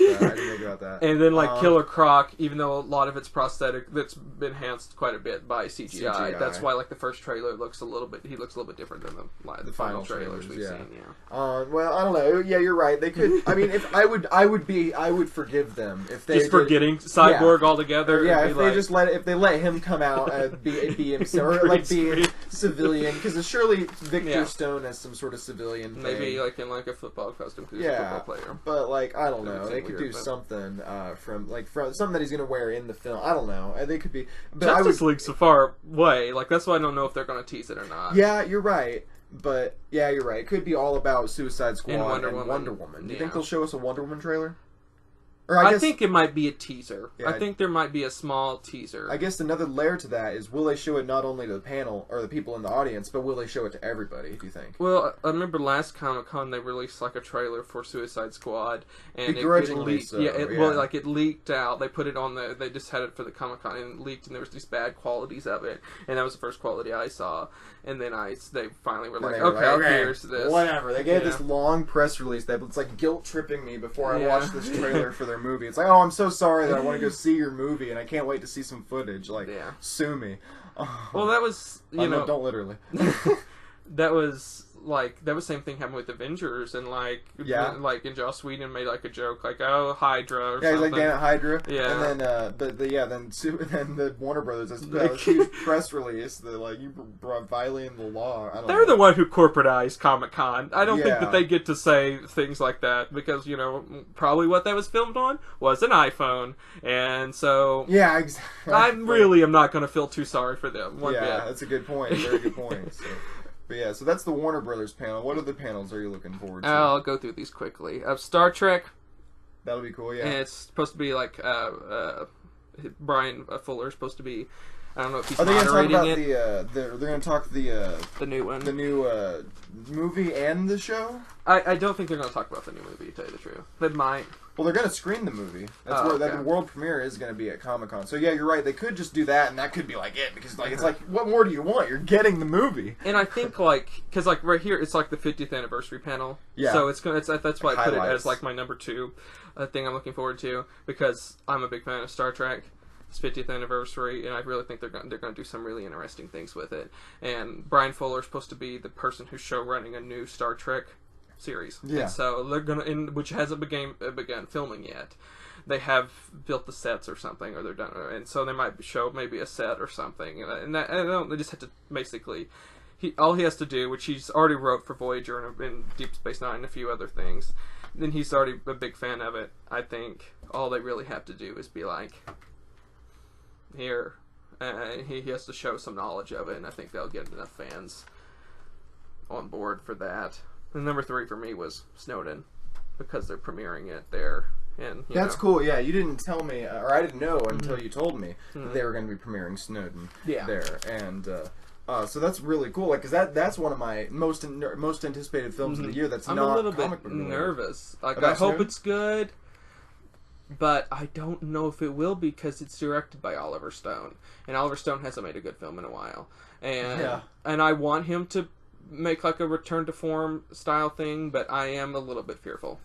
that. And then like Killer Croc, even though a lot of it's prosthetic, that's been enhanced quite a bit by CGI. That's why like the first trailer looks a little bit different than the final trailers we've seen. Yeah. Well, I don't know. Yeah, you're right. They could. I mean, if I would forgive them if they just forgetting Cyborg altogether. Yeah, if they just let him come out and be himself, or like be civilian, because surely Victor Stone as some sort of civilian thing. Maybe like in like a football costume because he's a football player. But like I don't know, they could do something from something that he's gonna wear in the film. I don't know. They could be. But Justice League's so far away. Like that's why I don't know if they're gonna tease it or not. Yeah, you're right. But yeah, you're right. It could be all about Suicide Squad and Wonder Woman. Do you think they'll show us a Wonder Woman trailer? Or I think it might be a teaser. Yeah, I think there might be a small teaser. I guess another layer to that is, will they show it not only to the panel or the people in the audience, but will they show it to everybody, do you think? Well, I remember last Comic-Con they released like a trailer for Suicide Squad. And it leaked. So, well, like it leaked out. They put it on they just had it for the Comic-Con and it leaked, and there was these bad qualities of it. And that was the first quality I saw. And then they finally were like, okay, here's this. Whatever. They gave this long press release that it's like guilt tripping me before I watched this trailer for their movie. It's like, oh, I'm so sorry that I want to go see your movie and I can't wait to see some footage. Like, sue me. Oh. Well, that was, don't literally. That was the same thing happened with Avengers, and and Joss Whedon made like a joke like, oh, Hydra or something. He's like, damn it, Hydra. Yeah. And then then the Warner Brothers has a huge press release that like, you brought violating the law. They're the one who corporatized Comic-Con. I don't think that they get to say things like that because, probably what that was filmed on was an iPhone, and so yeah, exactly. I really am not going to feel too sorry for them one bit. That's a good point. Very good point. So. But yeah, so that's the Warner Brothers panel. What other panels are you looking forward to? I'll go through these quickly. Star Trek. That'll be cool, yeah. And it's supposed to be like Brian Fuller is supposed to be. I don't know if he's moderating it. They're going to talk the new one, the new movie and the show. I don't think they're going to talk about the new movie. To tell you the truth, they might. Well, they're going to screen the movie. That's where the world premiere is going to be at Comic-Con. So yeah, you're right. They could just do that, and that could be like it, because like it's like, what more do you want? You're getting the movie. And I think because right here it's like the 50th anniversary panel. Yeah. So that's why I put it as like my number 2 thing I'm looking forward to, because I'm a big fan of Star Trek. Its 50th anniversary, and I really think they're going to do some really interesting things with it. And Brian Fuller's supposed to be the person who's show running a new Star Trek series. Yeah. And so they're gonna, which hasn't begun filming yet. They have built the sets or something, or they're done, and so they might show maybe a set or something. And they just have to basically, all he has to do, which he's already wrote for Voyager and Deep Space Nine and a few other things. Then he's already a big fan of it. I think all they really have to do is be like, here, he has to show some knowledge of it, and I think they'll get enough fans on board for that. And number 3 for me was Snowden, because they're premiering it there. And that's cool. Yeah, you didn't tell me, or I didn't know until you told me that they were going to be premiering Snowden there, and so that's really cool. Like, because that's one of my most anticipated films of the year. That's I'm not a little comic bit book nervous. Like, I hope it's good, but I don't know if it will be, because it's directed by Oliver Stone, and Oliver Stone hasn't made a good film in a while, and I want him to make like a return to form style thing, but I am a little bit fearful.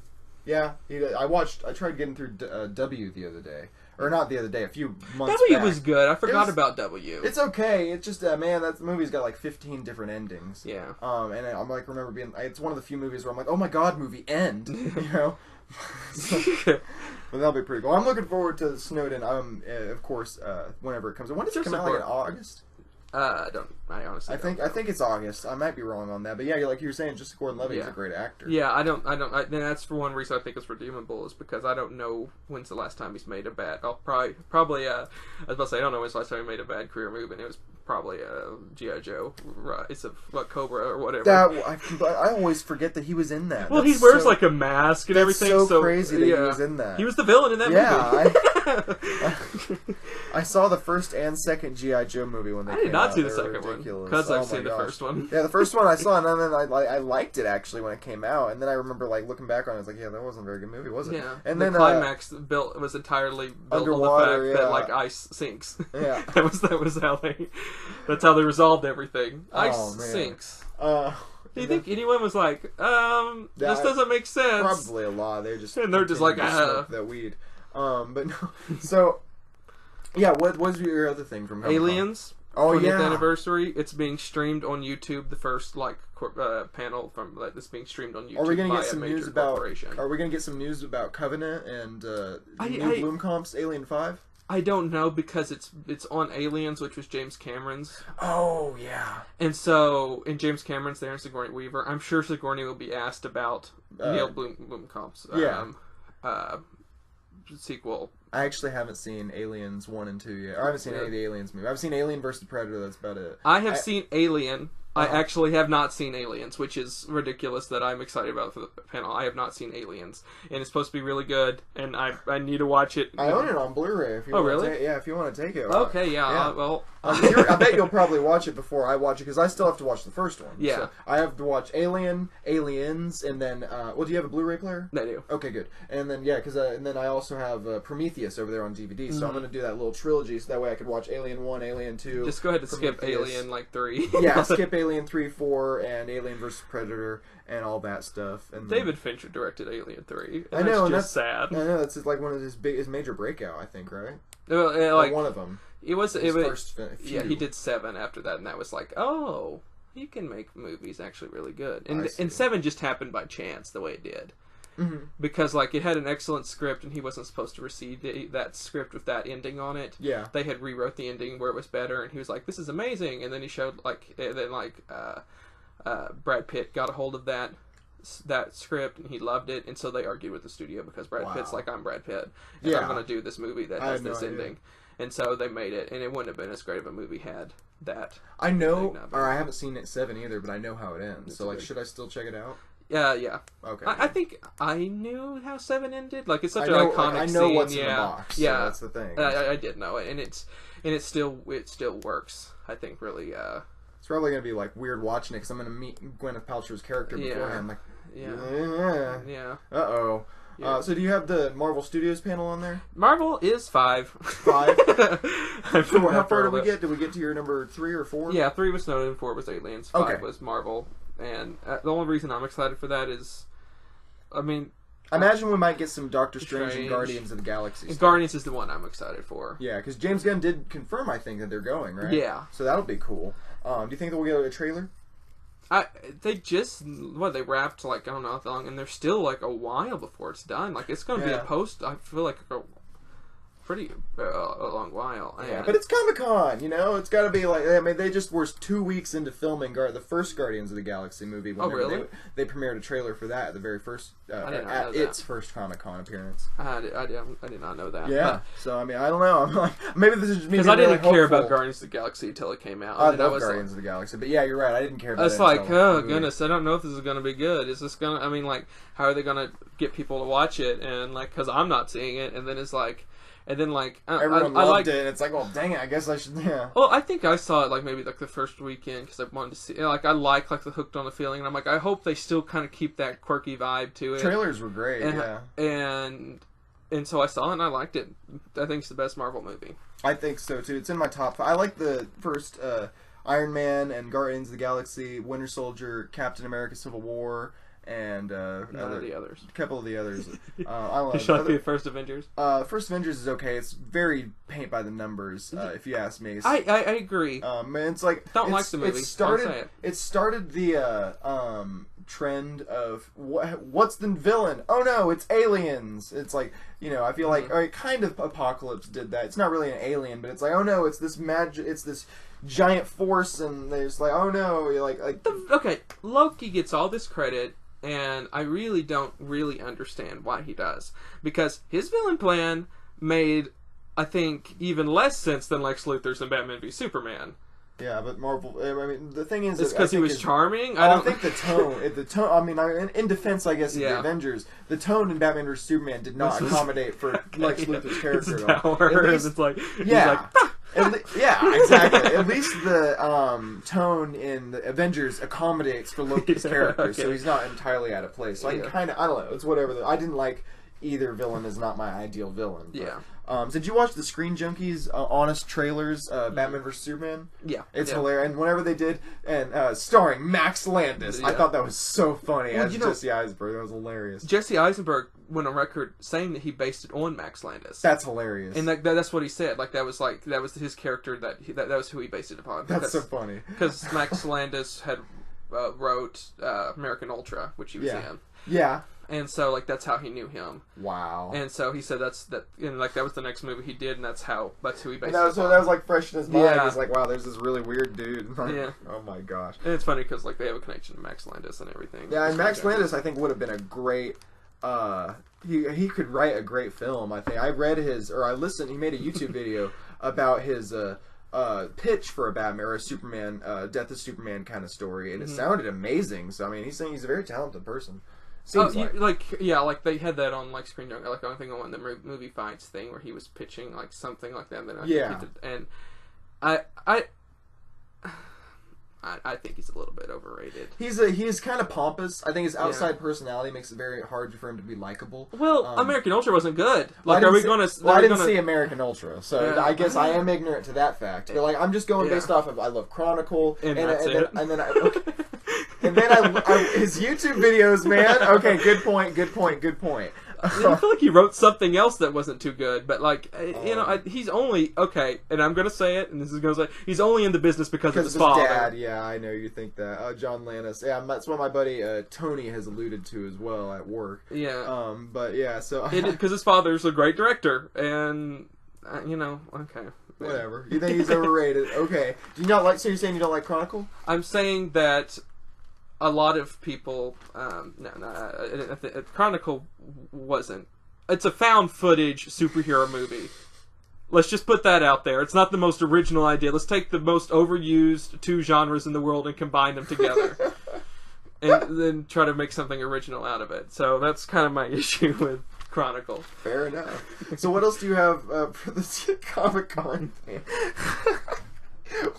Yeah, I tried getting through W the other day. Or not the other day, a few months W back. Was good. I forgot about W. It's okay. It's just, man, that movie's got like 15 different endings. Yeah. And I'm like, remember being, it's one of the few movies where I'm like, oh my god, movie, end. You know? But that'll be pretty cool. I'm looking forward to Snowden, of course, whenever it comes out. When does it come out? Like in August? I honestly don't know. I think it's August. I might be wrong on that, but yeah, like you were saying, Joseph Gordon-Levitt is a great actor. Yeah, I don't. And that's for one reason I think it's redeemable, is because I don't know when's the last time he's made a bad. I'll probably. I was about to say I don't know when's the last time he made a bad career move, and it was probably G.I. Joe. It's a Cobra or whatever. I always forget that he was in that. Well, he wears like a mask and everything. So crazy that he was in that. He was the villain in that movie. I saw the first and second G.I. Joe movie when they came out. I did not see the second one, because I've seen the first one. Yeah, the first one I saw, and then I liked it actually when it came out, and then I remember like looking back on it, I was like, yeah, that wasn't a very good movie, was it? Yeah. And then the climax was entirely built on the fact that like ice sinks. Yeah. That's how they resolved everything. Ice sinks. Do you think anyone was like, this doesn't make sense? Probably a lot. They're just like, smoke that weed. But no. So, yeah. What was your other thing from Aliens? 20th anniversary. It's being streamed on YouTube. The first panel from that's being streamed on YouTube. Are we going to get some news about? Are we going to get some news about Covenant and new Blomkamp's Alien 5? I don't know, because it's on Aliens, which was James Cameron's. Oh yeah. And so, in James Cameron's there and Sigourney Weaver, I'm sure Sigourney will be asked about Neil Blomkamp's sequel. I actually haven't seen Aliens 1 and 2 yet. Or I haven't seen any of the Aliens movies. I've seen Alien vs. Predator, that's about it. I have seen Alien. I actually have not seen Aliens, which is ridiculous that I'm excited about for the panel. I have not seen Aliens, and it's supposed to be really good, and I need to watch it. I own it on Blu-ray. If you really? If you want to take it. Okay, yeah. Well, I bet you'll probably watch it before I watch it, because I still have to watch the first one. Yeah. So I have to watch Aliens, and then, do you have a Blu-ray player? I do. Okay, good. And then, and then I also have Prometheus over there on DVD, so I'm going to do that little trilogy, so that way I could watch Alien 1, Alien 2. Just go ahead and skip Alien, 3. Yeah, skip Alien 3, 4, and Alien vs. Predator, and all that stuff. And David Fincher directed Alien 3. I know, and that's sad. I know, that's like one of his major breakout, I think, right? Well, one of them. It was first few. Yeah, he did 7 after that, and that was like, oh, he can make movies actually really good. And 7 just happened by chance the way it did. Mm-hmm. Because it had an excellent script, and he wasn't supposed to receive that script with that ending on it. Yeah, they had rewrote the ending where it was better, and he was like, "This is amazing." And then he showed Brad Pitt got a hold of that script, and he loved it, and so they argued with the studio, because Brad Pitt's like, "I'm Brad Pitt, and I'm going to do this movie that has this ending." And so they made it, and it wouldn't have been as great of a movie had that. I know, or I haven't seen it 7 either, but I know how it ends. So should I still check it out? Yeah. Okay. I think I knew how 7 ended. It's such an iconic scene. I know what's in the box. Yeah, so that's the thing. I did know it, and it still works. I think really. It's probably gonna be weird watching it, because I'm gonna meet Gwyneth Paltrow's character beforehand. Yeah. Uh-oh. Yeah. So do you have the Marvel Studios panel on there? Marvel is 5. 5? So how far did we get? Did we get to your number 3 or 4? Yeah, 3 was Snowden, 4 was Aliens, 5 was Marvel. And the only reason I'm excited for that is, I imagine we might get some Doctor Strange and Guardians of the Galaxy stuff. Guardians is the one I'm excited for. Yeah, because James Gunn did confirm, I think, that they're going, right? Yeah. So that'll be cool. Do you think that we'll get a trailer? They just they wrapped like I don't know how long, and they're still like a while before it's done. Like it's going to be a post. I feel like a pretty a long while. Yeah, but it's Comic-Con, you know. It's got to be like they just were 2 weeks into filming the first Guardians of the Galaxy movie. Oh, really? They premiered a trailer for that at the very first at its first Comic-Con appearance. I did not know that. Yeah. So I mean, I don't know. I'm like, maybe this is just me because I didn't care about Guardians of the Galaxy until it came out. I love Guardians of the Galaxy, but yeah, you're right. I didn't care about it. It's like, oh goodness, I don't know if this is going to be good. Is this going to? I mean, like, how are they going to get people to watch it? And like, because I'm not seeing it, and then it's like. And then, like, everyone loved it, and it's like, well, dang it, I guess I should, yeah. Well, I think I saw it, like, maybe, like, the first weekend, because I wanted to see, like, I like the hooked on the feeling, and I'm like, I hope they still kind of keep that quirky vibe to it. Trailers were great, yeah. And so I saw it, and I liked it. I think it's the best Marvel movie. I think so, too. It's in my top 5. I like the first Iron Man and Guardians of the Galaxy, Winter Soldier, Captain America, Civil War, and none of the others. A couple of the others. I love. Should I be the first Avengers? First Avengers is okay. It's very paint by the numbers, if you ask me. I agree. It's like like the movie. It started the trend of what's the villain? Oh no, it's aliens. It's like, you know, I feel like kind of Apocalypse did that. It's not really an alien, but it's like, oh no, it's this magic. It's this giant force, and there's like, oh no, you're like okay, Loki gets all this credit. And I really don't understand why he does. Because his villain plan made, I think, even less sense than Lex Luthor's in Batman v Superman. Yeah, but Marvel, I mean, the thing is... It's because he was charming? I think the tone, I mean, in defense, I guess, of the Avengers, the tone in Batman v Superman did not accommodate for Lex Luthor's character at all. It's like, yeah. Yeah, exactly. At least the tone in the Avengers accommodates for Loki's character, so he's not entirely out of place. So I kind of, I don't know, it's whatever. I didn't like either villain is not my ideal villain. But, so did you watch the Screen Junkies Honest Trailers, Batman vs Superman? Yeah. It's hilarious. And whenever they did, and starring Max Landis, I thought that was so funny as Jesse Eisenberg. That was hilarious. Jesse Eisenberg went on record saying that he based it on Max Landis. That's hilarious. And that's what he said. That was his character, that was who he based it upon. That's so funny. Because Max Landis had wrote American Ultra, which he was in. Yeah. And so, like, that's how he knew him. Wow. And so he said that was the next movie he did, and that's who he based it on. So that was, like, fresh in his mind. Yeah. He's like, wow, there's this really weird dude. Yeah. Oh, my gosh. And it's funny because, like, they have a connection to Max Landis and everything. Yeah, and Max Landis, I think, would have been a great... he could write a great film, I think. I read he made a YouTube video about his... pitch for a Batman or a Superman, Death of Superman kind of story, and it sounded amazing. So I mean, he's saying he's a very talented person. Like they had that on like Screen Junkies, like I think on the movie fights thing where he was pitching like something like that. And then I think he's a little bit overrated. He's kind of pompous. I think his outside personality makes it very hard for him to be likable. Well, American Ultra wasn't good. Like, I didn't see American Ultra, so I guess I am ignorant to that fact. But like, I'm just going based off of I love Chronicle, and then his YouTube videos, man. Okay, good point. I feel like he wrote something else that wasn't too good, but like he's only and I'm gonna say it, and this is gonna say he's only in the business because of his father. Dad, yeah, I know you think that. John Lannis, yeah, that's what my buddy Tony has alluded to as well at work. Yeah, but yeah, so because his father's a great director, and okay. Whatever. You think he's overrated? Okay. Do you not like? So you're saying you don't like Chronicle? I'm saying that. A lot of people, Chronicle wasn't. It's a found footage superhero movie. Let's just put that out there. It's not the most original idea. Let's take the most overused two genres in the world and combine them together. And then try to make something original out of it. So that's kind of my issue with Chronicle. Fair enough. So what else do you have for the Comic-Con thing?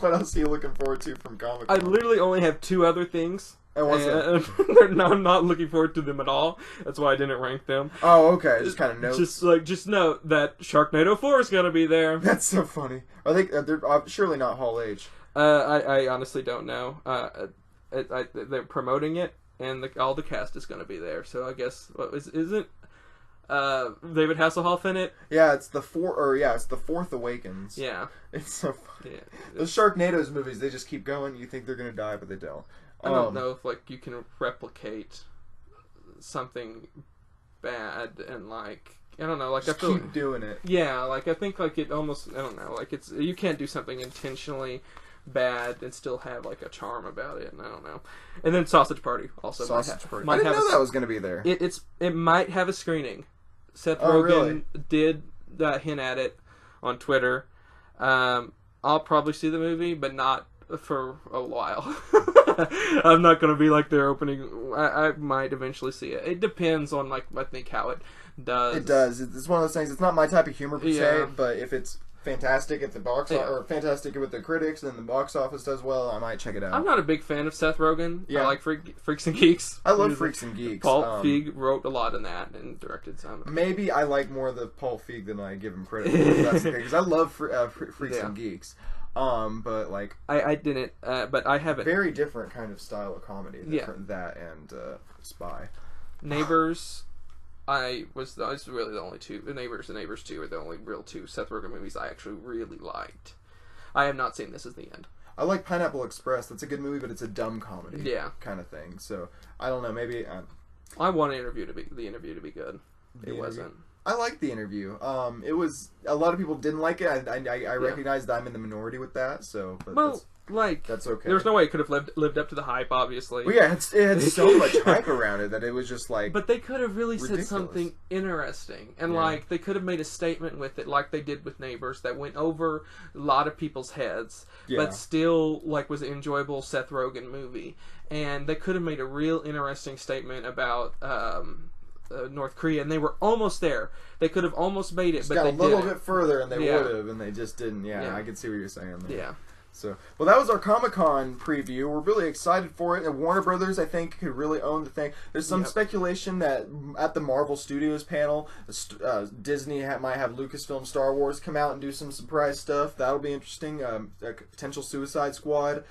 What else are you looking forward to from Comic-Con? I literally only have two other things. And I'm not looking forward to them at all. That's why I didn't rank them. Oh, okay. Just kind of notes. Just note that Sharknado 4 is going to be there. That's so funny. Are they? They're surely not Hall H. I honestly don't know. They're promoting it, and all the cast is going to be there. So I guess isn't David Hasselhoff in it. Yeah, it's the Fourth Awakens. Yeah, it's so funny. Yeah. Those Sharknadoes movies, they just keep going. You think they're gonna die, but they don't. I don't know if like you can replicate something bad and like I don't know, like just I feel keep doing it. Yeah, like I think like it almost I don't know, like it's you can't do something intentionally bad and still have like a charm about it, and I don't know. And then Sausage Party also. Sausage Party. I didn't know that was going to be there. It might have a screening. Seth Rogen did hint at it on Twitter. I'll probably see the movie, but not for a while. I'm not going to be like their opening. I might eventually see it. It depends on like I think how it does. It does. It's one of those things. It's not my type of humor per se, but if it's fantastic at the box or fantastic with the critics and the box office does well, I might check it out. I'm not a big fan of Seth Rogen. I like Freaks and Geeks. I love Freaks and Geeks. Paul Feig wrote a lot in that and directed some. Maybe I like more of the Paul Feig than I give him credit for. That's okay, because I love Freaks and Geeks. But like I didn't, but I haven't. Very different kind of style of comedy. That and Spy. Neighbors. I was really the only two. Neighbors and Neighbors 2 are the only real two Seth Rogen movies I actually really liked. I have not seen This Is the End. I like Pineapple Express. That's a good movie, but it's a dumb comedy. Yeah. Kind of thing. So, I don't know. Maybe... I want the interview to be good. It wasn't. I liked The Interview. It was... A lot of people didn't like it. I recognize that I'm in the minority with that, so... But that's okay. There's no way it could have lived up to the hype, obviously. Well, yeah, it had so much hype around it that it was just like... But they could have really said something interesting. And like, they could have made a statement with it like they did with Neighbors that went over a lot of people's heads. Yeah. But still, like, was an enjoyable Seth Rogen movie. And they could have made a real interesting statement about... North Korea, and they were almost there. They could have almost made it, but they didn't. Got a little bit further, and they would have, and they just didn't. Yeah, I can see what you're saying there. Yeah. So, well, that was our Comic-Con preview. We're really excited for it. And Warner Brothers, I think, could really own the thing. There's some speculation that at the Marvel Studios panel, Disney might have Lucasfilm Star Wars come out and do some surprise stuff. That'll be interesting. A potential Suicide Squad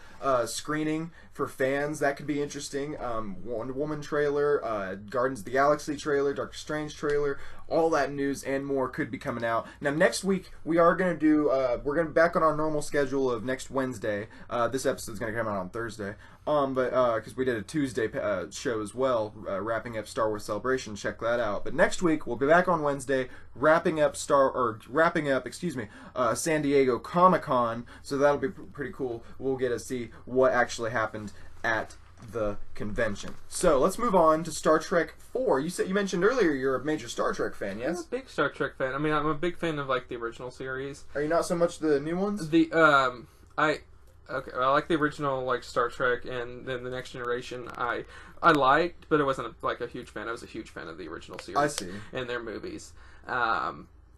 screening for fans. That could be interesting. Wonder Woman trailer, Guardians of the Galaxy trailer, Doctor Strange trailer. All that news and more could be coming out. Now, next week, we are going to do... we're going to be back on our normal schedule of next Wednesday. This episode is going to come out on Thursday. Because we did a Tuesday show as well, wrapping up Star Wars Celebration. Check that out. But next week, we'll be back on Wednesday, wrapping up San Diego Comic-Con. So that'll be pretty cool. We'll get to see what actually happened at the convention. So let's move on to Star Trek 4. You mentioned earlier you're a major Star Trek fan, yes? I'm a big Star Trek fan. I mean, I'm a big fan of like the original series. Are you not so much the new ones? I like the original like Star Trek, and then the Next Generation I liked, but I wasn't like a huge fan. I was a huge fan of the original series. I see. And their movies.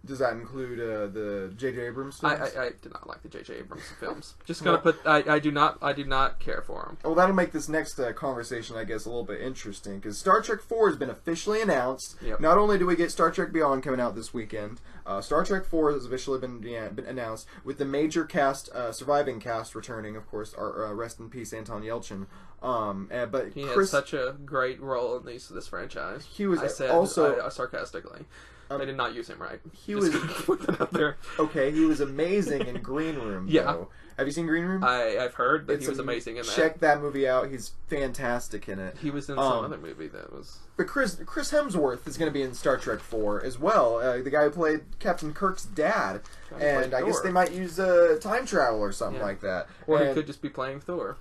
Does that include the J.J. Abrams films? I did not like the J.J. Abrams films. Just gonna put I do not care for them. Well, that'll make this next conversation, I guess, a little bit interesting because Star Trek 4 has been officially announced. Yep. Not only do we get Star Trek Beyond coming out this weekend, Star Trek 4 has officially been announced with the major cast, surviving cast returning. Of course, our rest in peace, Anton Yelchin. But he had such a great role in this franchise. He was sarcastically. They did not use him right. He was put that out there. Okay, he was amazing in Green Room. Yeah. Though. Have you seen Green Room? I've heard that he was amazing in that. Check that movie out. He's fantastic in it. He was in some other movie that was... But Chris Hemsworth is going to be in Star Trek 4 as well. The guy who played Captain Kirk's dad. And I guess they might use time travel or something like that. Or he could just be playing Thor.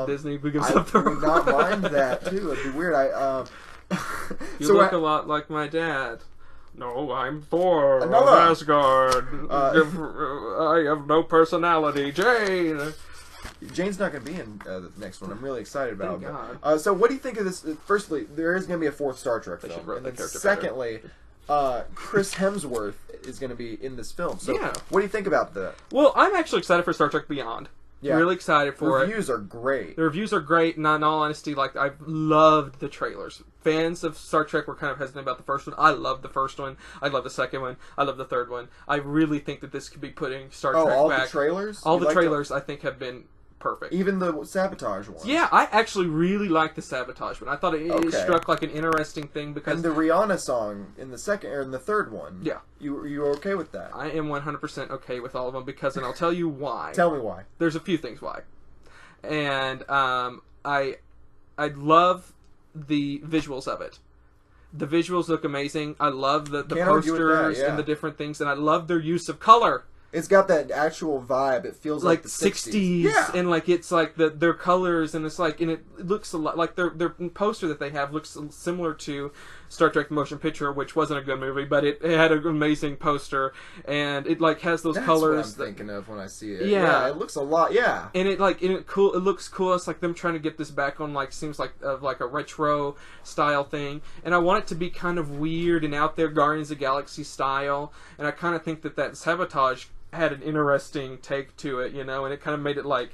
Disney gives up Thor. I would not mind that, too. It'd be weird. You look a lot like my dad. No, I'm Thor of Asgard. I have no personality. Jane's not going to be in the next one. I'm really excited about it. So what do you think of this? Firstly, there is going to be a fourth Star Trek film. And then secondly, Chris Hemsworth is going to be in this film. So what do you think about that? Well, I'm actually excited for Star Trek Beyond. Yeah. Really excited for it. The reviews are great. The reviews are great, and in all honesty, like I've loved the trailers. Fans of Star Trek were kind of hesitant about the first one. I love the first one. I love the second one. I love the third one. I really think that this could be putting Star Trek all back. The trailers? All the trailers, I think, have been perfect. Even the sabotage one. Yeah, I actually really liked the sabotage one. I thought it struck like an interesting thing because... And the Rihanna song in the second or in the third one. Yeah. You were okay with that? I am 100% okay with all of them because, and I'll tell you why. Tell me why. There's a few things why. And I love the visuals of it. The visuals look amazing. I love the posters and the different things, and I love their use of color. It's got that actual vibe. It feels like the 60s. Yeah. And like it's like their colors, and it's like, and it looks a lot like their poster that they have looks similar to Star Trek: The Motion Picture, which wasn't a good movie, but it had an amazing poster, and it like has those colors. That's what I'm thinking of when I see it. Yeah, it looks a lot. Yeah, and it looks cool. It's like them trying to get this back on seems like a retro style thing, and I want it to be kind of weird and out there, Guardians of the Galaxy style, and I kind of think that sabotage had an interesting take to it, and it kind of made it like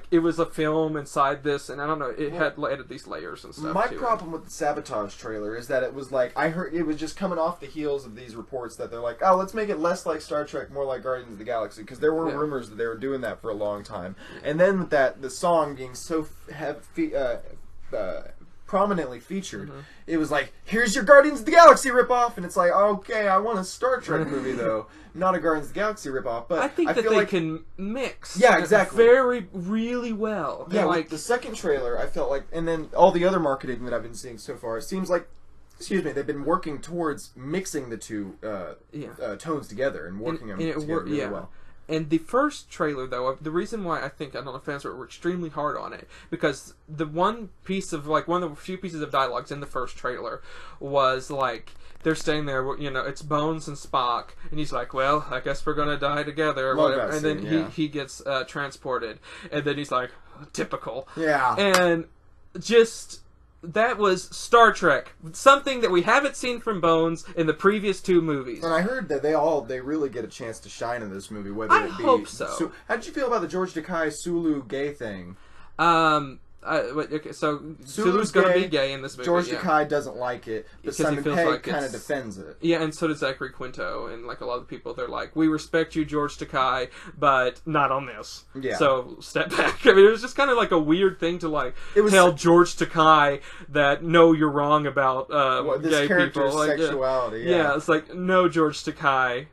it was a film inside this, and I don't know, it had added these layers and stuff. My problem with the sabotage trailer is that it was like, I heard it was just coming off the heels of these reports that they're like, oh, let's make it less like Star Trek, more like Guardians of the Galaxy, because there were rumors that they were doing that for a long time, and then the song being so prominently featured, it was like, here's your Guardians of the Galaxy ripoff, and it's like, okay, I want a Star Trek movie though, not a Guardians of the Galaxy ripoff. But I think that they can mix, exactly, really well. Yeah, like the second trailer, I felt like, and then all the other marketing that I've been seeing so far, it seems like, they've been working towards mixing the two tones together and working them together really well. And the first trailer, though, the reason why I think fans were extremely hard on it, because one of the few pieces of dialogues in the first trailer was like, they're staying there, it's Bones and Spock, and he's like, well, I guess we're gonna die together, or whatever. And then he gets transported, and then he's like, typical. Yeah. And just... that was Star Trek, something that we haven't seen from Bones in the previous two movies. And I heard that they really get a chance to shine in this movie. Whether I hope so. How did you feel about the George Takei Sulu gay thing? So Sulu's going to be gay in this movie. George Takei doesn't like it, but Simon Pegg kind of defends it. Yeah, and so does Zachary Quinto, and like a lot of people, they're like, "We respect you, George Takei, but not on this." Yeah. So step back. I mean, it was just kind of like a weird thing to tell George Takei that no, you're wrong about gay people, sexuality. Yeah, it's like, no, George Takei.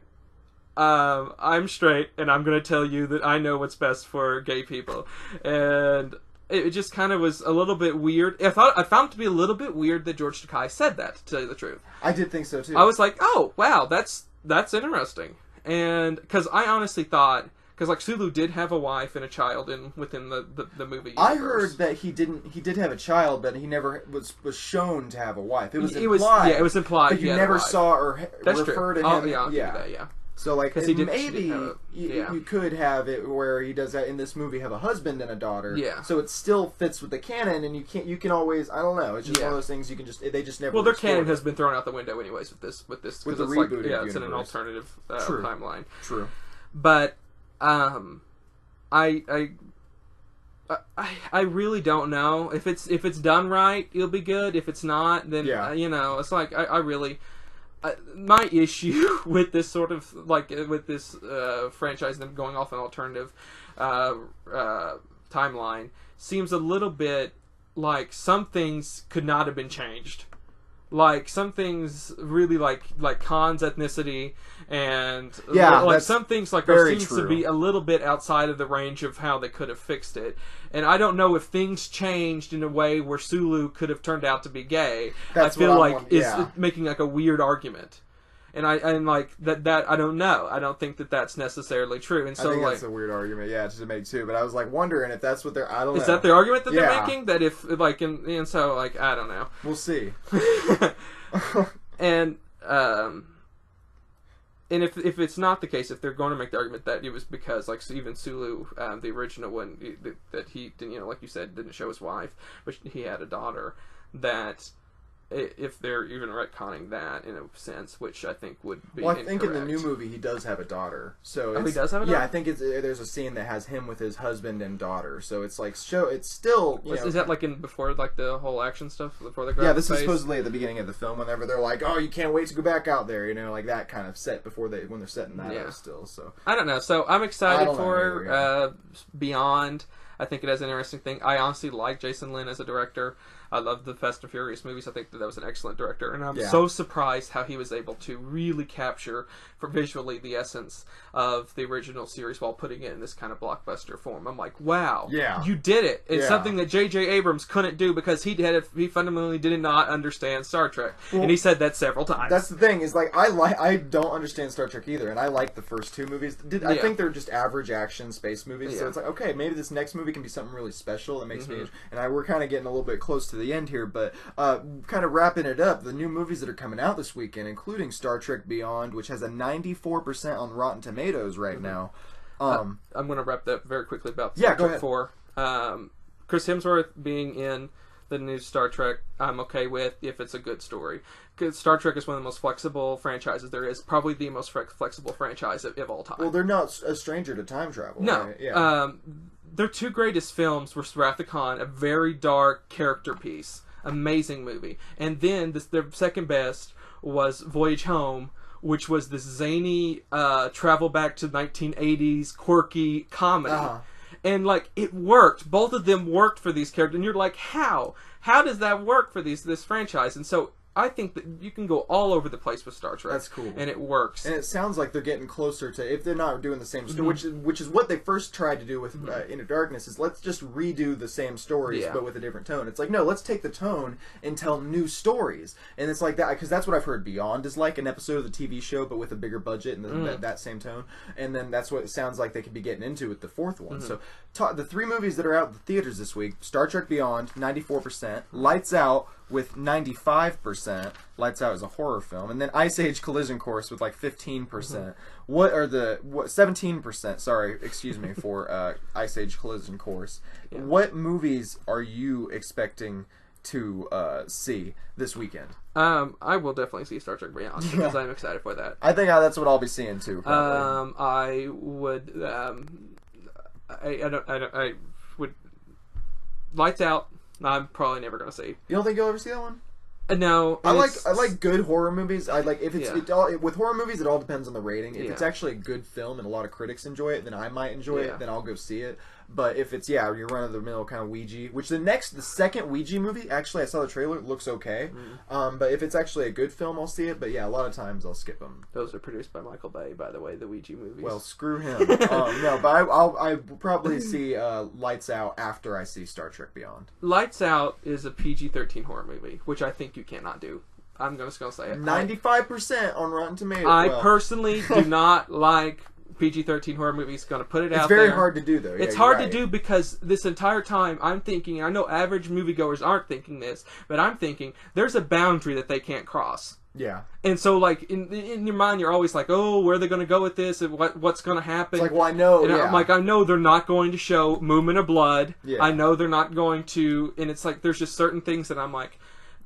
I'm straight, and I'm going to tell you that I know what's best for gay people, and it just kind of was a little bit weird. I found it to be a little bit weird that George Takei said that, to tell you the truth. I did think so too. I was like, oh wow, that's interesting, and because I honestly thought, because Sulu did have a wife and a child within the movie universe. I heard that he did have a child, but he never was shown to have a wife. It was implied. It was implied. But you never saw or refer to him. I'll give you that, yeah. So maybe you could have it where he does that in this movie, have a husband and a daughter. Yeah. So it still fits with the canon, and you can always, I don't know, it's just one of those things they just never. Well, their canon has been thrown out the window anyways with this with the rebooted universe. It's in an alternative timeline. True. But I really don't know if it's done right, it'll be good. If it's not, then it's like I really. My issue with this sort of with this franchise and going off an alternative timeline seems a little bit like some things could not have been changed. Like some things really like Khan's ethnicity and some things seems to be a little bit outside of the range of how they could have fixed it. And I don't know if things changed in a way where Sulu could have turned out to be gay. I feel like it's making a weird argument. And I don't know. I don't think that's necessarily true. And so I think that's a weird argument, to make too. But I was wondering if that's what they're. I don't know. Is that the argument that they're making? That if and so I don't know. We'll see. And if it's not the case, if they're going to make the argument that it was because even Sulu, the original one, that he didn't, like you said, didn't show his wife, but he had a daughter, that. If they're even retconning that in a sense, which I think would be incorrect. I think in the new movie he does have a daughter. So he does have a daughter? Yeah, I think there's a scene that has him with his husband and daughter. So it's it's still... Is that before the whole action stuff? Before they this is supposedly at the beginning of the film, whenever they're like, oh, you can't wait to go back out there, that kind of set when they're setting that up still. So I don't know. So I'm excited for Beyond. I think it has an interesting thing. I honestly like Jason Lin as a director. I love the Fast and Furious movies. I think that was an excellent director. And I'm so surprised how he was able to really capture, for visually, the essence of the original series while putting it in this kind of blockbuster form. I'm like, wow, you did it. It's something that J.J. Abrams couldn't do because he fundamentally did not understand Star Trek. Well, and he said that several times. That's the thing, is like, I don't understand Star Trek either, and I like the first two movies. I think they're just average action space movies, so it's like, okay, maybe this next movie can be something really special that makes me... And we're kind of getting a little bit close to the end here, but kind of wrapping it up, the new movies that are coming out this weekend, including Star Trek Beyond, which has a 94% on Rotten Tomatoes right now. I'm going to wrap that very quickly about Star Trek 4. Chris Hemsworth being in the new Star Trek, I'm okay with if it's a good story. Because Star Trek is one of the most flexible franchises there is. Probably the most flexible franchise of all time. Well, they're not a stranger to time travel. No. Right? Yeah. Their two greatest films were Wrath of Khan, a very dark character piece. Amazing movie. And then their second best was Voyage Home, which was this zany travel back to 1980s quirky comedy. And like, it worked. Both of them worked for these characters. And you're like, how? How does that work for this franchise? And so I think that you can go all over the place with Star Trek. That's cool. And it works. And it sounds like they're getting closer to, if they're not doing the same story, which is what they first tried to do with Into Darkness, is let's just redo the same stories, but with a different tone. It's like, no, let's take the tone and tell new stories. And it's like that, because that's what I've heard Beyond is like, an episode of the TV show, but with a bigger budget and that same tone. And then that's what it sounds like they could be getting into with the fourth one. So the three movies that are out in the theaters this week: Star Trek Beyond, 94%, Lights Out with 95%. Lights Out is a horror film. And then Ice Age Collision Course with like 15%. What are the 17%, sorry, excuse me, for Ice Age Collision Course. What movies are you expecting to see this weekend? I will definitely see Star Trek Beyond because I'm excited for that. I think that's what I'll be seeing too, probably. I would I would Lights Out. I'm probably never gonna see. You don't think you'll ever see that one? No. I like good horror movies. I like if it's with horror movies, it all depends on the rating. If it's actually a good film and a lot of critics enjoy it, then I might enjoy it. Then I'll go see it. But if it's your run of the mill kind of Ouija, which the second Ouija movie, actually I saw the trailer, it looks okay. But if it's actually a good film, I'll see it. But yeah, a lot of times I'll skip them. Those are produced by Michael Bay, by the way, the Ouija movies. Well, screw him. No, but I'll probably see Lights Out after I see Star Trek Beyond. Lights Out is a PG-13 horror movie, which I think you cannot do. I'm just going to say it. 95% on Rotten Tomatoes. I personally do not like PG-13 horror movies. Going to put it out there. It's very hard to do, though. It's hard to do because this entire time I'm thinking, I know average moviegoers aren't thinking this, but I'm thinking there's a boundary that they can't cross. Yeah. And so, like, in your mind, you're always like, oh, where are they going to go with this? And what's going to happen? It's like, well, I know. And I'm like, I know they're not going to show movement of blood. Yeah. I know they're not going to. And it's like, there's just certain things that I'm like,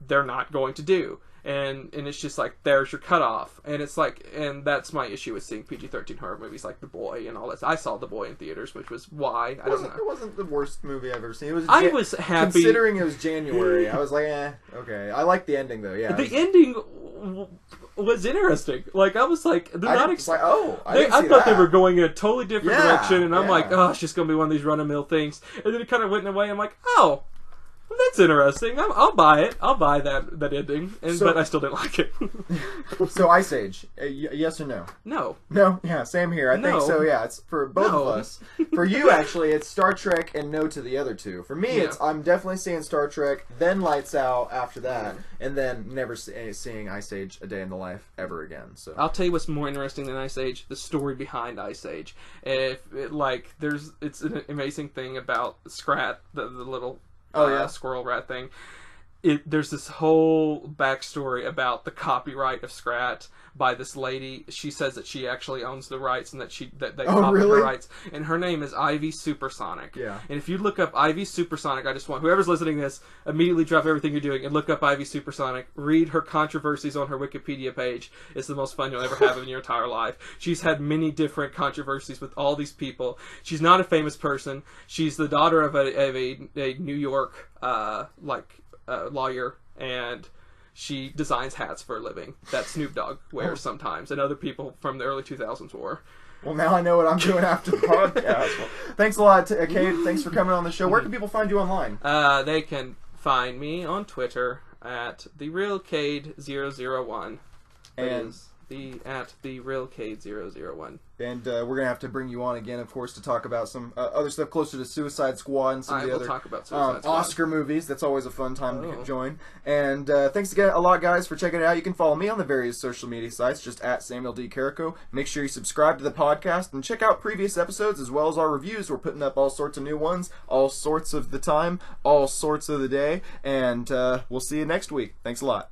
they're not going to do. And it's just like, there's your cutoff. And it's like, and that's my issue with seeing PG-13 horror movies like The Boy and all that. I saw The Boy in theaters, which was why. It wasn't the worst movie I've ever seen. I was happy. Considering it was January, I was like, okay. I liked the ending, though, yeah. The ending was interesting. Like, I was like, they're not excited. I thought they were going in a totally different direction, and I'm like, oh, it's just going to be one of these run-of-the-mill things. And then it kind of went away. I'm like, oh, that's interesting. I'll buy it. I'll buy that ending. But I still didn't like it. So Ice Age, yes or no? No. No? Yeah, same here. I think so, yeah. It's for both of us. For you, actually, it's Star Trek and no to the other two. For me, I'm definitely seeing Star Trek, then Lights Out after that, and then never seeing Ice Age A Day in the Life ever again. So I'll tell you what's more interesting than Ice Age, the story behind Ice Age. It's an amazing thing about Scrat, the little... squirrel rat thing. There's this whole backstory about the copyright of Scrat by this lady. She says that she actually owns the rights and that they copied her rights. And her name is Ivy Supersonic. Yeah. And if you look up Ivy Supersonic, I just want whoever's listening to this, immediately drop everything you're doing and look up Ivy Supersonic. Read her controversies on her Wikipedia page. It's the most fun you'll ever have in your entire life. She's had many different controversies with all these people. She's not a famous person. She's the daughter of a New York lawyer, and she designs hats for a living that Snoop Dogg wears sometimes, and other people from the early 2000s wore. Well, now I know what I'm doing after the podcast. Well, thanks a lot, Cade. Thanks for coming on the show. Where can people find you online? They can find me on Twitter at TheRealCade001. And at TheRealCade001. And we're gonna have to bring you on again, of course, to talk about some other stuff closer to Suicide Squad and some of the other talk about Suicide Squad. Oscar movies. That's always a fun time to join. And thanks again a lot, guys, for checking it out. You can follow me on the various social media sites, just at Samuel D. Carrico. Make sure you subscribe to the podcast and check out previous episodes as well as our reviews. We're putting up all sorts of new ones, all sorts of the time, all sorts of the day. And we'll see you next week. Thanks a lot.